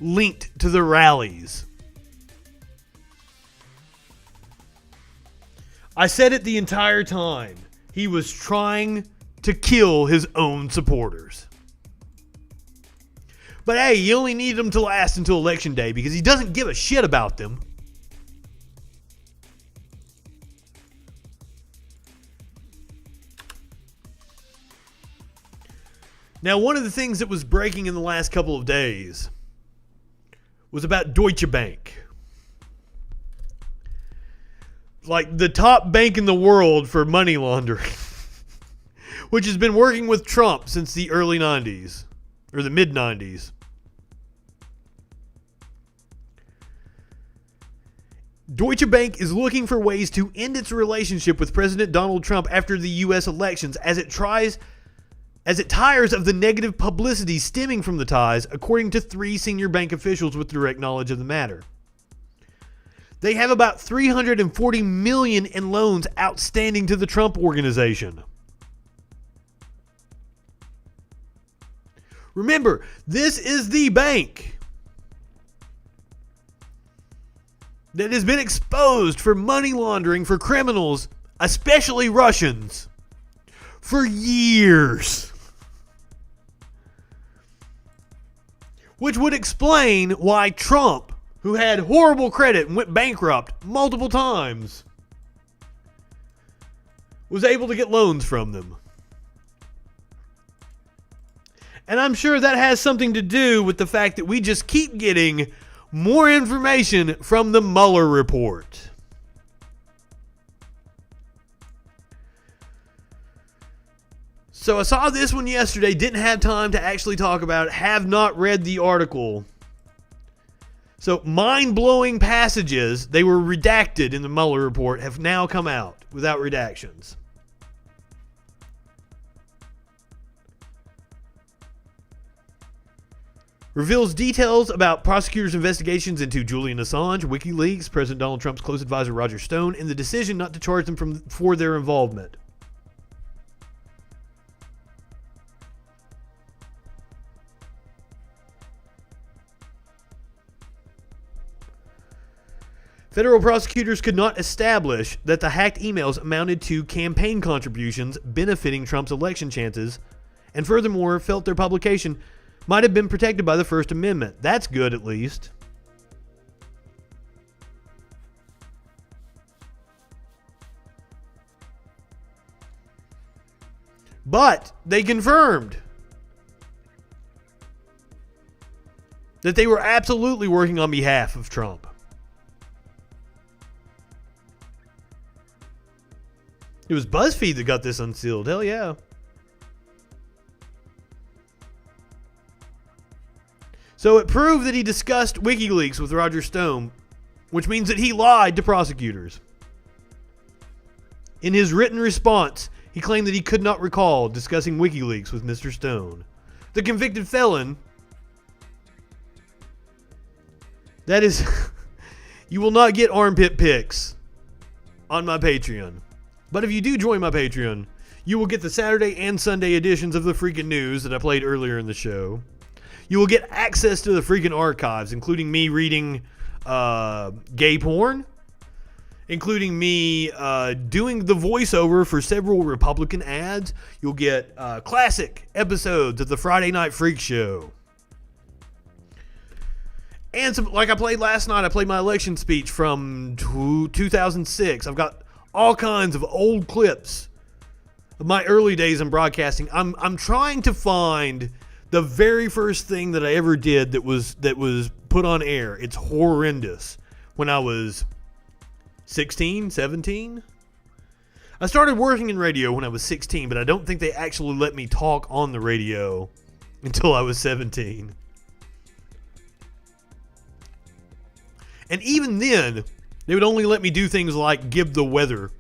linked to the rallies. I said it the entire time. He was trying to kill his own supporters. But hey, you only need them to last until Election Day because he doesn't give a shit about them. Now, one of the things that was breaking in the last couple of days was about Deutsche Bank. Like the top bank in the world for money laundering, which has been working with Trump since the early 90s, or the mid-90s. Deutsche Bank is looking for ways to end its relationship with President Donald Trump after the U.S. elections as it tires of the negative publicity stemming from the ties, according to 3 senior bank officials with direct knowledge of the matter. They have about $340 million in loans outstanding to the Trump organization. Remember, this is the bank that has been exposed for money laundering for criminals, especially Russians, for years. Which would explain why Trump, who had horrible credit and went bankrupt multiple times, was able to get loans from them. And I'm sure that has something to do with the fact that we just keep getting more information from the Mueller report. So I saw this one yesterday, didn't have time to actually talk about it, have not read the article. So mind-blowing passages, they were redacted in the Mueller report, have now come out without redactions. Reveals details about prosecutors' investigations into Julian Assange, Wikileaks, President Donald Trump's close advisor Roger Stone, and the decision not to charge them for their involvement. Federal prosecutors could not establish that the hacked emails amounted to campaign contributions benefiting Trump's election chances, and furthermore felt their publication might have been protected by the First Amendment. That's good, at least. But they confirmed that they were absolutely working on behalf of Trump. It was BuzzFeed that got this unsealed. Hell yeah. So it proved that he discussed WikiLeaks with Roger Stone, which means that he lied to prosecutors. In his written response, he claimed that he could not recall discussing WikiLeaks with Mr. Stone. The convicted felon, that is, you will not get armpit pics on my Patreon. But if you do join my Patreon, you will get the Saturday and Sunday editions of the Freakin' News that I played earlier in the show. You will get access to the Freakin' Archives, including me reading gay porn, including me doing the voiceover for several Republican ads. You'll get classic episodes of the Friday Night Freak Show. And some, like I played last night, I played my election speech from 2006. I've got all kinds of old clips of my early days in broadcasting. I'm trying to find the very first thing that I ever did that was put on air. It's horrendous. When I was 16, 17. I started working in radio when I was 16, but I don't think they actually let me talk on the radio until I was 17. And even then, they would only let me do things like give the weather.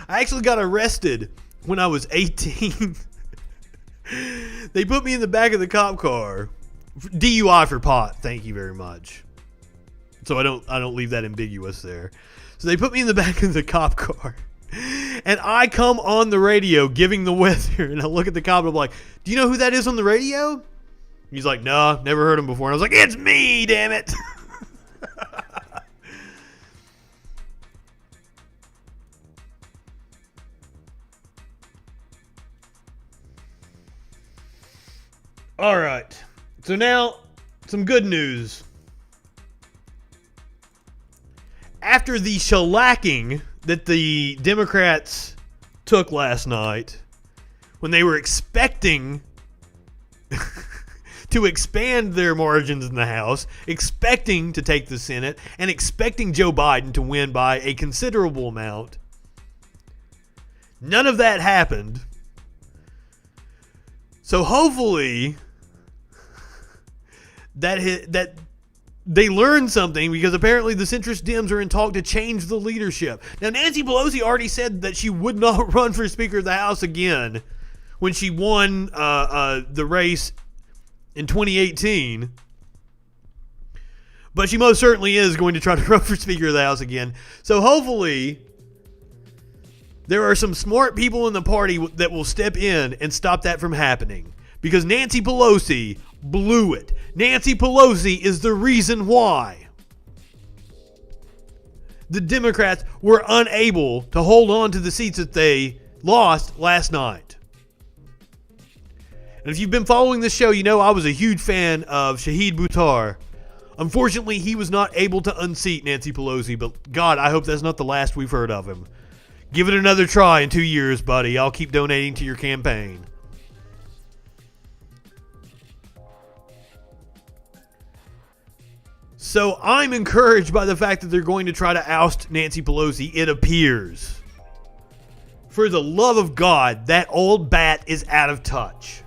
I actually got arrested when I was 18. They put me in the back of the cop car. DUI for pot, thank you very much. So I don't leave that ambiguous there. So they put me in the back of the cop car. And I come on the radio giving the weather. And I look at the cop and I'm like, do you know who that is on the radio? He's like, no, never heard him before. And I was like, it's me, damn it. All right. So now, some good news. After the shellacking that the Democrats took last night, when they were expecting to expand their margins in the House, expecting to take the Senate, and expecting Joe Biden to win by a considerable amount, none of that happened. So hopefully that they learned something, because apparently the centrist Dems are in talk to change the leadership. Now, Nancy Pelosi already said that she would not run for Speaker of the House again when she won the race in 2018. But she most certainly is going to try to run for Speaker of the House again. So hopefully there are some smart people in the party that will step in and stop that from happening. Because Nancy Pelosi blew it. Nancy Pelosi is the reason why. the Democrats were unable to hold on to the seats that they lost last night. And if you've been following this show, you know I was a huge fan of Shahid Buttar. Unfortunately, he was not able to unseat Nancy Pelosi, but God, I hope that's not the last we've heard of him. Give it another try in 2 years, buddy. I'll keep donating to your campaign. So I'm encouraged by the fact that they're going to try to oust Nancy Pelosi, it appears. For the love of God, that old bat is out of touch.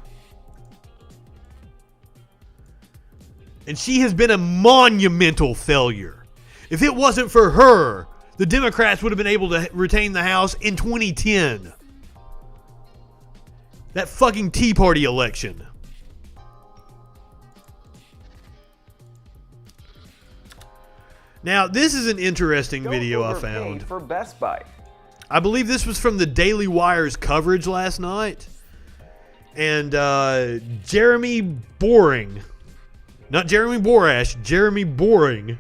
And she has been a monumental failure. If it wasn't for her, the Democrats would have been able to retain the House in 2010. That fucking Tea Party election. Now, this is an interesting video I found. For Best Buy. I believe this was from the Daily Wire's coverage last night. And Jeremy Boring, not Jeremy Borash, Jeremy Boring,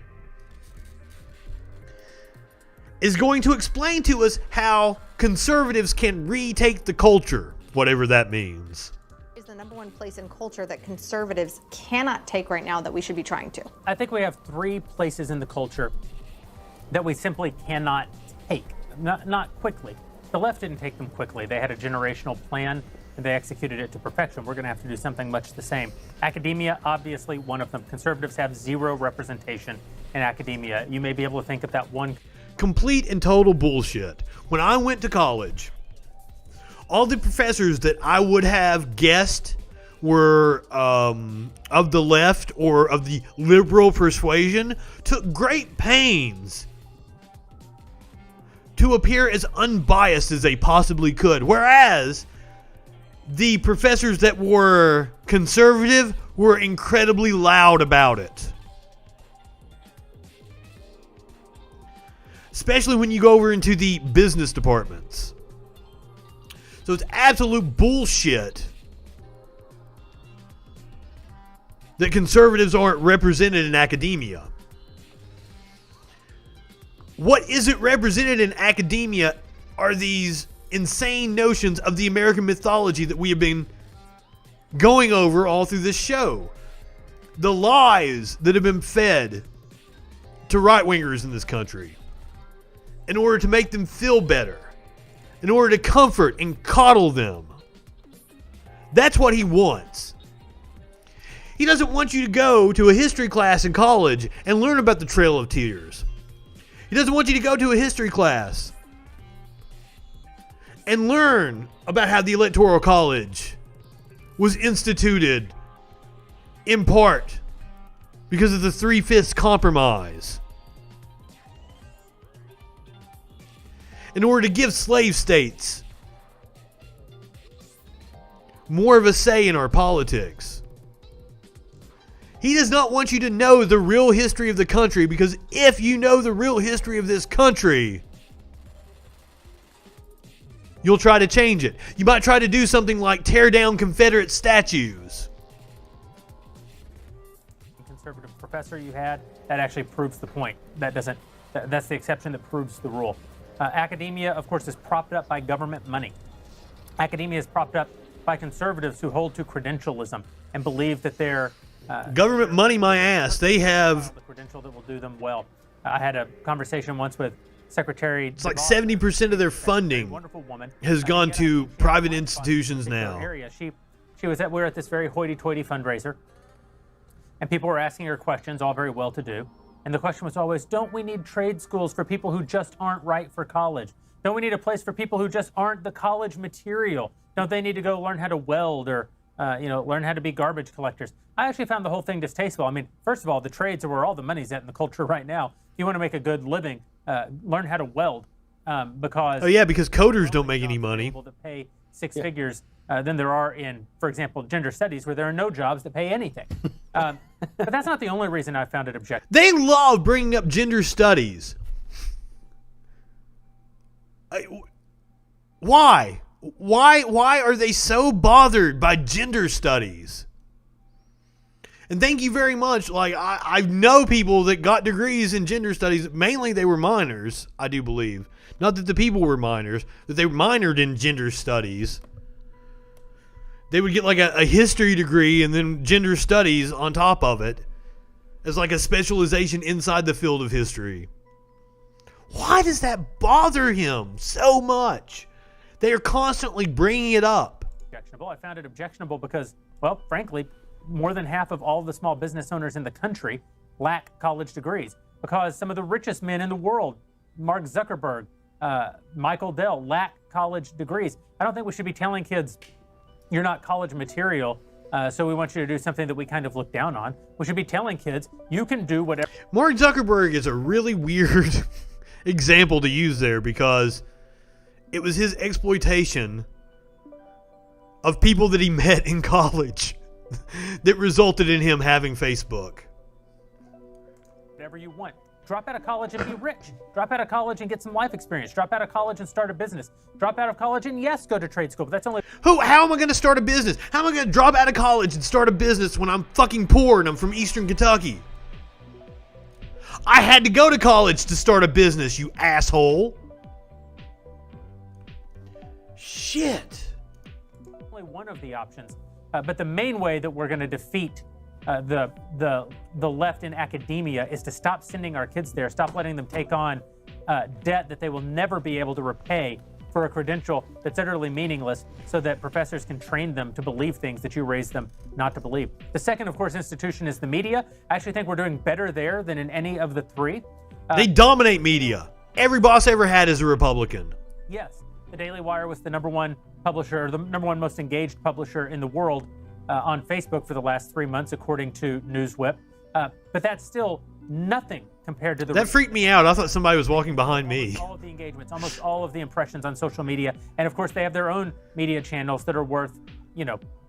is going to explain to us how conservatives can retake the culture, whatever that means. Is the number one place in culture that conservatives cannot take right now that we should be trying to? I think we have 3 places in the culture that we simply cannot take, not quickly. The left didn't take them quickly. They had a generational plan and they executed it to perfection. We're going to have to do something much the same. Academia, obviously one of them. Conservatives have 0 representation in academia. You may be able to think of that one. Complete and total bullshit. When I went to college, all the professors that I would have guessed were of the left or of the liberal persuasion took great pains to appear as unbiased as they possibly could. Whereas the professors that were conservative were incredibly loud about it. Especially when you go over into the business departments. So it's absolute bullshit that conservatives aren't represented in academia. What isn't represented in academia are these insane notions of the American mythology that we have been going over all through this show. The lies that have been fed to right-wingers in this country in order to make them feel better, in order to comfort and coddle them. That's what he wants. He doesn't want you to go to a history class in college and learn about the Trail of Tears. He doesn't want you to go to a history class and learn about how the Electoral College was instituted in part because of the 3/5 compromise. In order to give slave states more of a say in our politics. He does not want you to know the real history of the country, because if you know the real history of this country, you'll try to change it. You might try to do something like tear down Confederate statues. The conservative professor you had, that actually proves the point. That's the exception that proves the rule. Academia, of course, is propped up by government money. Academia is propped up by conservatives who hold to credentialism and believe that they're government money, my ass. They have the credential that will do them well. I had a conversation once with Secretary. It's like 70% of their funding has gone to private institutions now. We were at this very hoity-toity fundraiser, and people were asking her questions, all very well-to-do. And the question was always, don't we need trade schools for people who just aren't right for college? Don't we need a place for people who just aren't the college material? Don't they need to go learn how to weld or learn how to be garbage collectors? I actually found the whole thing distasteful. I mean, first of all, the trades are where all the money's at in the culture right now. If you want to make a good living, learn how to weld because... Oh, yeah, because coders don't make any money. ...able to pay 6 figures than there are in, for example, gender studies, where there are no jobs that pay anything. But that's not the only reason I found it objectionable. They love bringing up gender studies. Why? Why are they so bothered by gender studies? And thank you very much. Like, I know people that got degrees in gender studies. Mainly they were minors, I do believe. Not that the people were minors, that they minored in gender studies. They would get like a history degree and then gender studies on top of it as like a specialization inside the field of history. Why does that bother him so much? They are constantly bringing it up. Objectionable. I found it objectionable because, well, frankly, more than half of all the small business owners in the country lack college degrees because some of the richest men in the world, Mark Zuckerberg, Michael Dell, lack college degrees. I don't think we should be telling kids, you're not college material, so we want you to do something that we kind of look down on. We should be telling kids, you can do whatever. Mark Zuckerberg is a really weird example to use there because it was his exploitation of people that he met in college that resulted in him having Facebook. Whatever you want. Drop out of college and be rich. Drop out of college and get some life experience. Drop out of college and start a business. Drop out of college and, yes, go to trade school. But that's only... How am I going to start a business? How am I going to drop out of college and start a business when I'm fucking poor and I'm from Eastern Kentucky? I had to go to college to start a business, you asshole. Shit. Only one of the options. But the main way that we're going to defeat the left in academia is to stop sending our kids there, stop letting them take on debt that they will never be able to repay for a credential that's utterly meaningless so that professors can train them to believe things that you raised them not to believe. The second, of course, institution is the media. I actually think we're doing better there than in any of the three. They dominate media. Every boss I ever had is a Republican. Yes. The Daily Wire was the number one publisher, or the number one most engaged publisher in the world on Facebook for the last 3 months, according to Newswhip. But that's still nothing compared to the... That freaked me out. I thought somebody was walking behind me. All of the engagements, almost all of the impressions on social media. And of course, they have their own media channels that are worth,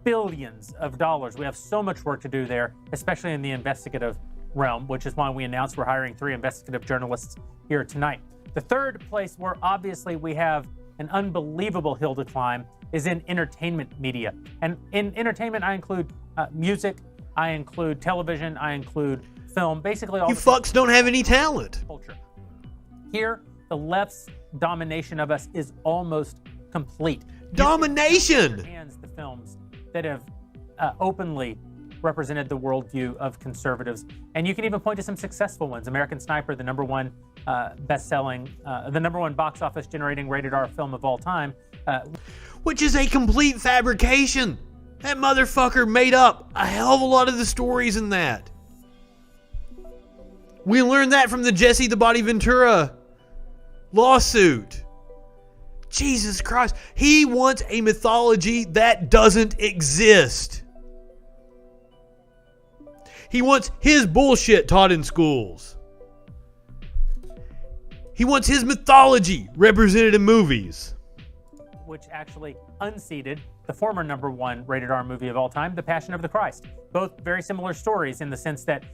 billions of dollars. We have so much work to do there, especially in the investigative realm, which is why we announced we're hiring 3 investigative journalists here tonight. The third place where obviously we have an unbelievable hill to climb is in entertainment media. And in entertainment, I include music, I include television, I include film, basically all... You fucks don't have any talent. Culture. Here, the left's domination of us is almost complete. Domination! Hands the films that have openly represented the worldview of conservatives. And you can even point to some successful ones. American Sniper, the number one best-selling, the number one box office generating rated R film of all time. Which is a complete fabrication. That motherfucker made up a hell of a lot of the stories in that. We learned that from the Jesse the Body Ventura lawsuit. Jesus Christ. He wants a mythology that doesn't exist. He wants his bullshit taught in schools. He wants his mythology represented in movies. Which actually unseated the former number one rated R movie of all time, The Passion of the Christ. Both very similar stories in the sense that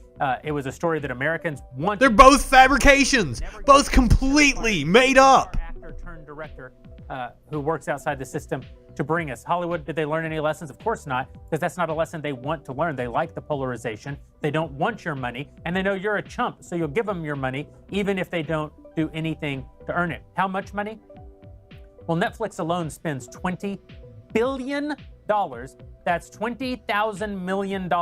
it was a story that Americans want. They're both fabrications, both completely made up. Actor turned director who works outside the system to bring us. Hollywood, did they learn any lessons? Of course not, because that's not a lesson they want to learn. They like the polarization. They don't want your money, and they know you're a chump, so you'll give them your money even if they don't do anything to earn it. How much money? Well, Netflix alone spends $20 billion. That's $20,000 million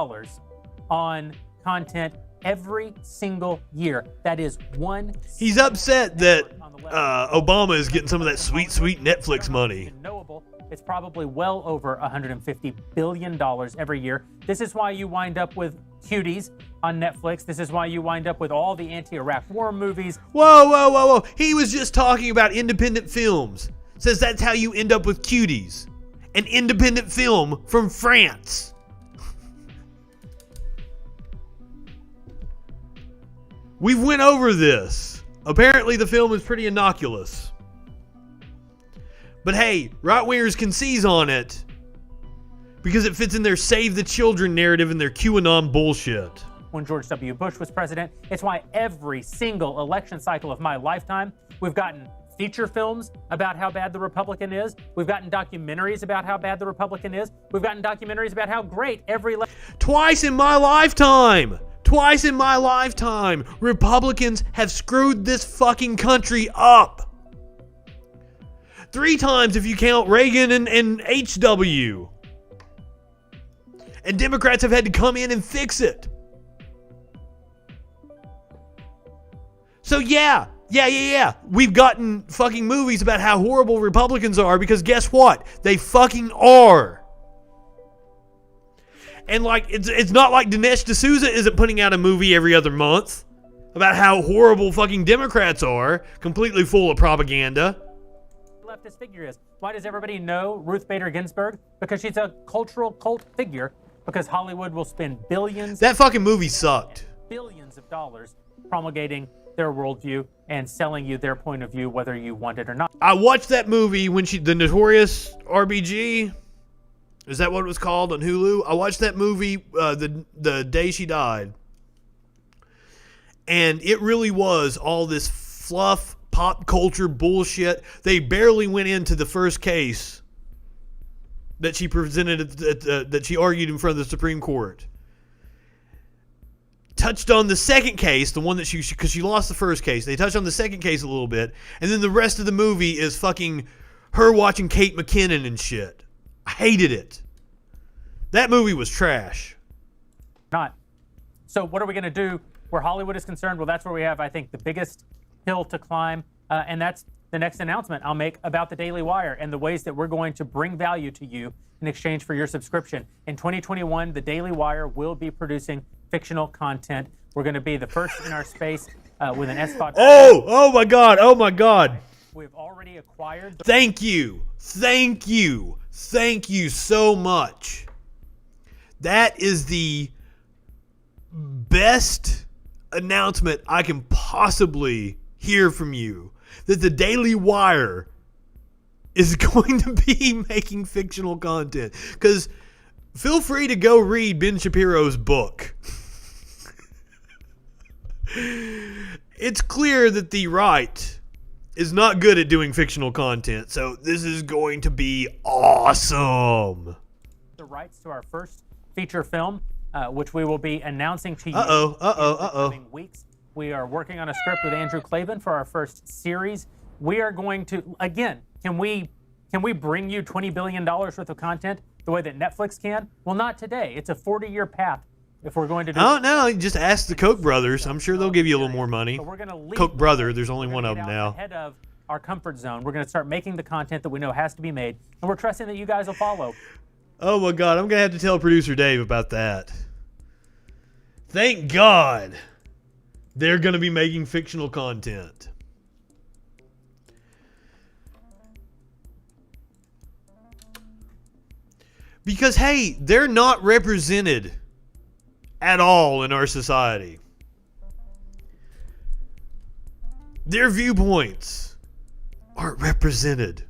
on content every single year. That is one. He's upset that Obama is getting some of that sweet, sweet Netflix money. It's probably well over $150 billion every year. This is why you wind up with Cuties on Netflix. This is why you wind up with all the anti-Iraq war movies. Whoa. He was just talking about independent films. Says that's how you end up with Cuties. An independent film from France. We've went over this. Apparently the film is pretty innocuous. But hey, right-wingers can seize on it because it fits in their Save the Children narrative and their QAnon bullshit. When George W. Bush was president, it's why every single election cycle of my lifetime, we've gotten feature films about how bad the Republican is. We've gotten documentaries about how bad the Republican is. We've gotten documentaries about how great every... Twice in my lifetime, Republicans have screwed this fucking country up. 3 times if you count Reagan and HW. And Democrats have had to come in and fix it. So yeah. We've gotten fucking movies about how horrible Republicans are because guess what? They fucking are. And like, it's not like Dinesh D'Souza isn't putting out a movie every other month about how horrible fucking Democrats are, completely full of propaganda. Leftist figure is. Why does everybody know Ruth Bader Ginsburg? Because she's a cultural cult figure. Because Hollywood will spend billions. That fucking movie sucked. Billions of dollars promulgating their worldview and selling you their point of view, whether you want it or not. I watched that movie when the Notorious RBG. Is that what it was called on Hulu? I watched that movie the day she died. And it really was all this fluff, pop culture bullshit. They barely went into the first case that she presented, that she argued in front of the Supreme Court. Touched on the second case, the one that because she lost the first case. They touched on the second case a little bit. And then the rest of the movie is fucking her watching Kate McKinnon and shit. I hated it. That movie was trash. Not. So what are we going to do where Hollywood is concerned? Well, that's where we have, I think, the biggest hill to climb. And that's the next announcement I'll make about the Daily Wire and the ways that we're going to bring value to you in exchange for your subscription. In 2021, the Daily Wire will be producing fictional content. We're going to be the first in our space with an SVOD. Oh my God. We've already acquired. Thank you so much. That is the best announcement I can possibly hear from you. That the Daily Wire is going to be making fictional content. Because feel free to go read Ben Shapiro's book. It's clear that the right is not good at doing fictional content. So this is going to be awesome. The rights to our first feature film, which we will be announcing to you in the coming weeks. We are working on a script with Andrew Klavan for our first series. We are going to, again, can we bring you $20 billion worth of content the way that Netflix can? Well, not today. It's a 40-year path if we're going to do. I don't know. Just ask the Koch brothers. I'm sure they'll give you a little more money. But we're going to leave Koch brother. There's only one of them now. Ahead of our comfort zone. We're going to start making the content that we know has to be made, and we're trusting that you guys will follow. Oh my God, I'm going to have to tell producer Dave about that. Thank God they're going to be making fictional content. Because, hey, they're not represented at all in our society. Their viewpoints aren't represented.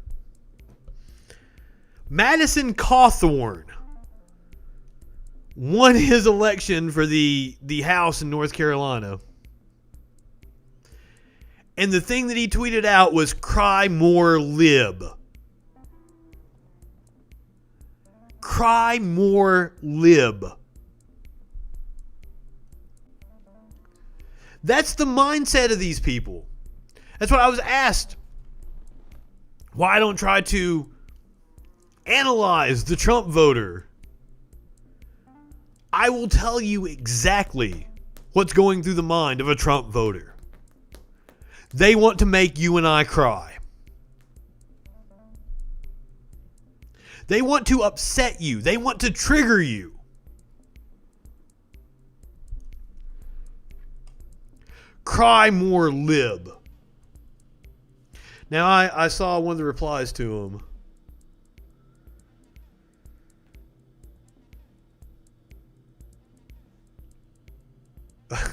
Madison Cawthorn won his election for the House in North Carolina. And the thing that he tweeted out was, "Cry more lib." Cry more lib. That's the mindset of these people. That's what I was asked. Why I don't try to analyze the Trump voter. I will tell you exactly what's going through the mind of a Trump voter. They want to make you and I cry. They want to upset you. They want to trigger you. Cry more lib. Now, I saw one of the replies to him.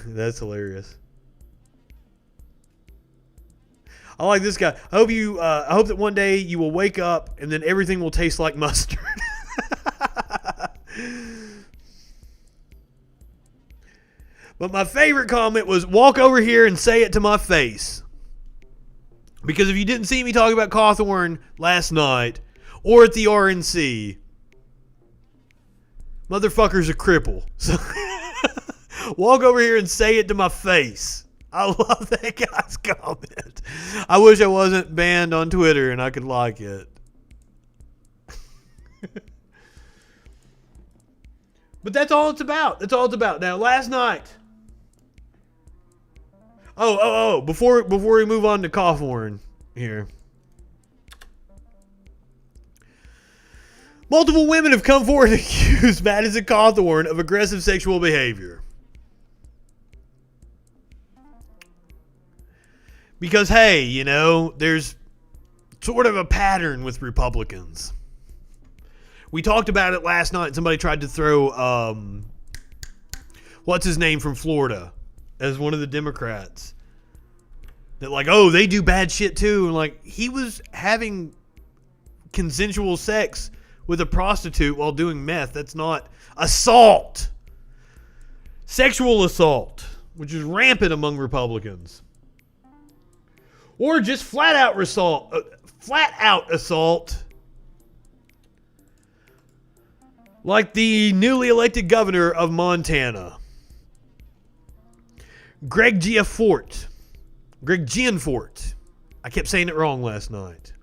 That's hilarious. I like this guy. I hope that one day you will wake up and then everything will taste like mustard. But my favorite comment was, "Walk over here and say it to my face." Because if you didn't see me talk about Cawthorn last night or at the RNC, motherfucker's a cripple. So walk over here and say it to my face. I love that guy's comment. I wish I wasn't banned on Twitter and I could like it. But that's all it's about. That's all it's about. Now, last night. Before we move on to Cawthorn here. Multiple women have come forward and accused Madison Cawthorn of aggressive sexual behavior. Because, hey, you know, there's sort of a pattern with Republicans. We talked about it last night. Somebody tried to throw, what's his name from Florida as one of the Democrats. That like, oh, they do bad shit too. And like, he was having consensual sex with a prostitute while doing meth. That's not assault. Sexual assault, which is rampant among Republicans. Or just flat out assault. Like the newly elected governor of Montana, Greg Gianforte. I kept saying it wrong last night.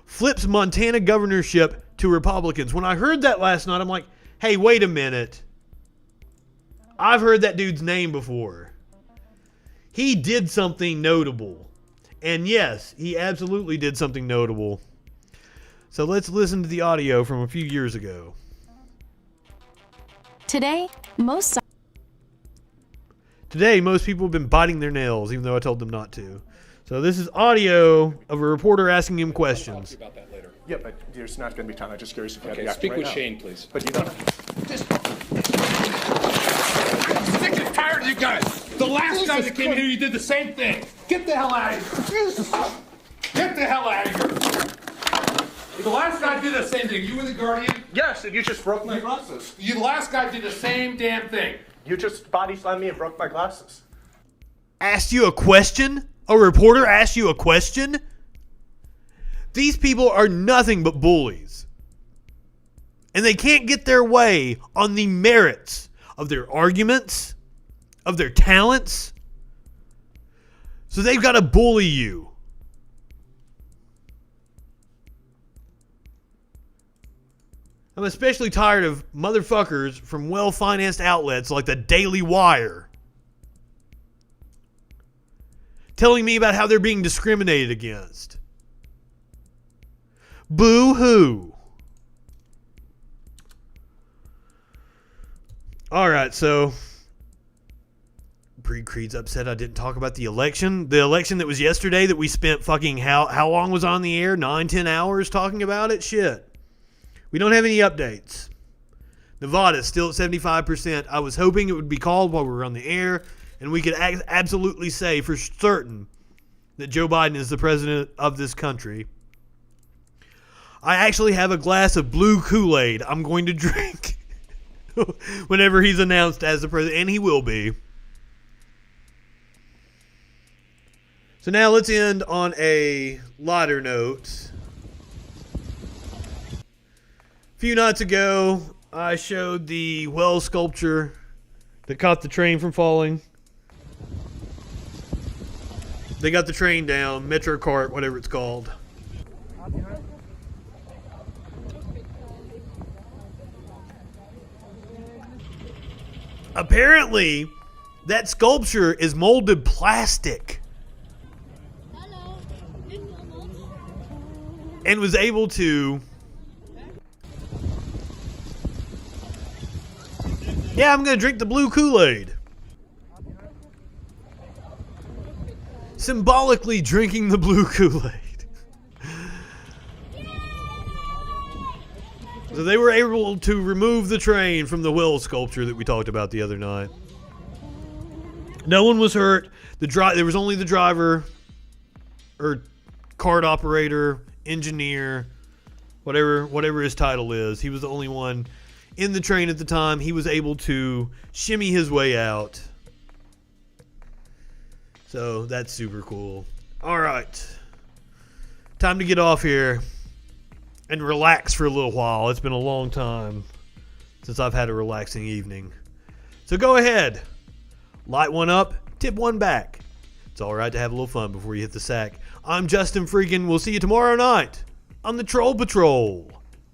Flips Montana governorship to Republicans. When I heard that last night, I'm like, hey, wait a minute. I've heard that dude's name before. He did something notable. And yes, he absolutely did something notable. So let's listen to the audio from a few years ago. Today, most people have been biting their nails, even though I told them not to. So this is audio of a reporter asking him questions. About that later. Yeah, but there's not going to be time. I'm just curious if you Okay, have the speak right with now. Shane, please. But you don't. I'm sick and tired of you guys. The last guy that came here, you did the same thing. Get the hell out of here. Get the hell out of here. The last guy did the same thing. You were the guardian? Yes, and you just broke my glasses. The last guy did the same damn thing. You just body slammed me and broke my glasses. Asked you a question? A reporter asked you a question? These people are nothing but bullies. And they can't get their way on the merits of their arguments, of their talents. So they've got to bully you. I'm especially tired of motherfuckers from well-financed outlets like the Daily Wire telling me about how they're being discriminated against. Boo-hoo. All right, so Breed Creed's upset I didn't talk about the election. The election that was yesterday that we spent fucking how long was on the air? 9-10 hours talking about it? Shit. We don't have any updates. Nevada's still at 75%. I was hoping it would be called while we were on the air, and we could absolutely say for certain that Joe Biden is the president of this country. I actually have a glass of blue Kool-Aid I'm going to drink whenever he's announced as the president, and he will be. So now let's end on a lighter note. A few nights ago, I showed the well sculpture that caught the train from falling. They got the train down, Metro Cart, whatever it's called. Apparently, that sculpture is molded plastic. And was able to... Yeah, I'm going to drink the blue Kool-Aid. Symbolically drinking the blue Kool-Aid. So they were able to remove the train from the well sculpture that we talked about the other night. No one was hurt. There was only the driver or cart operator, engineer, whatever his title is. He was the only one in the train at the time. He was able to shimmy his way out. So that's super cool. All right. Time to get off here and relax for a little while. It's been a long time since I've had a relaxing evening. So go ahead. Light one up, tip one back. It's all right to have a little fun before you hit the sack. I'm Justin FREAKIN. We'll see you tomorrow night on the Troll Patrol.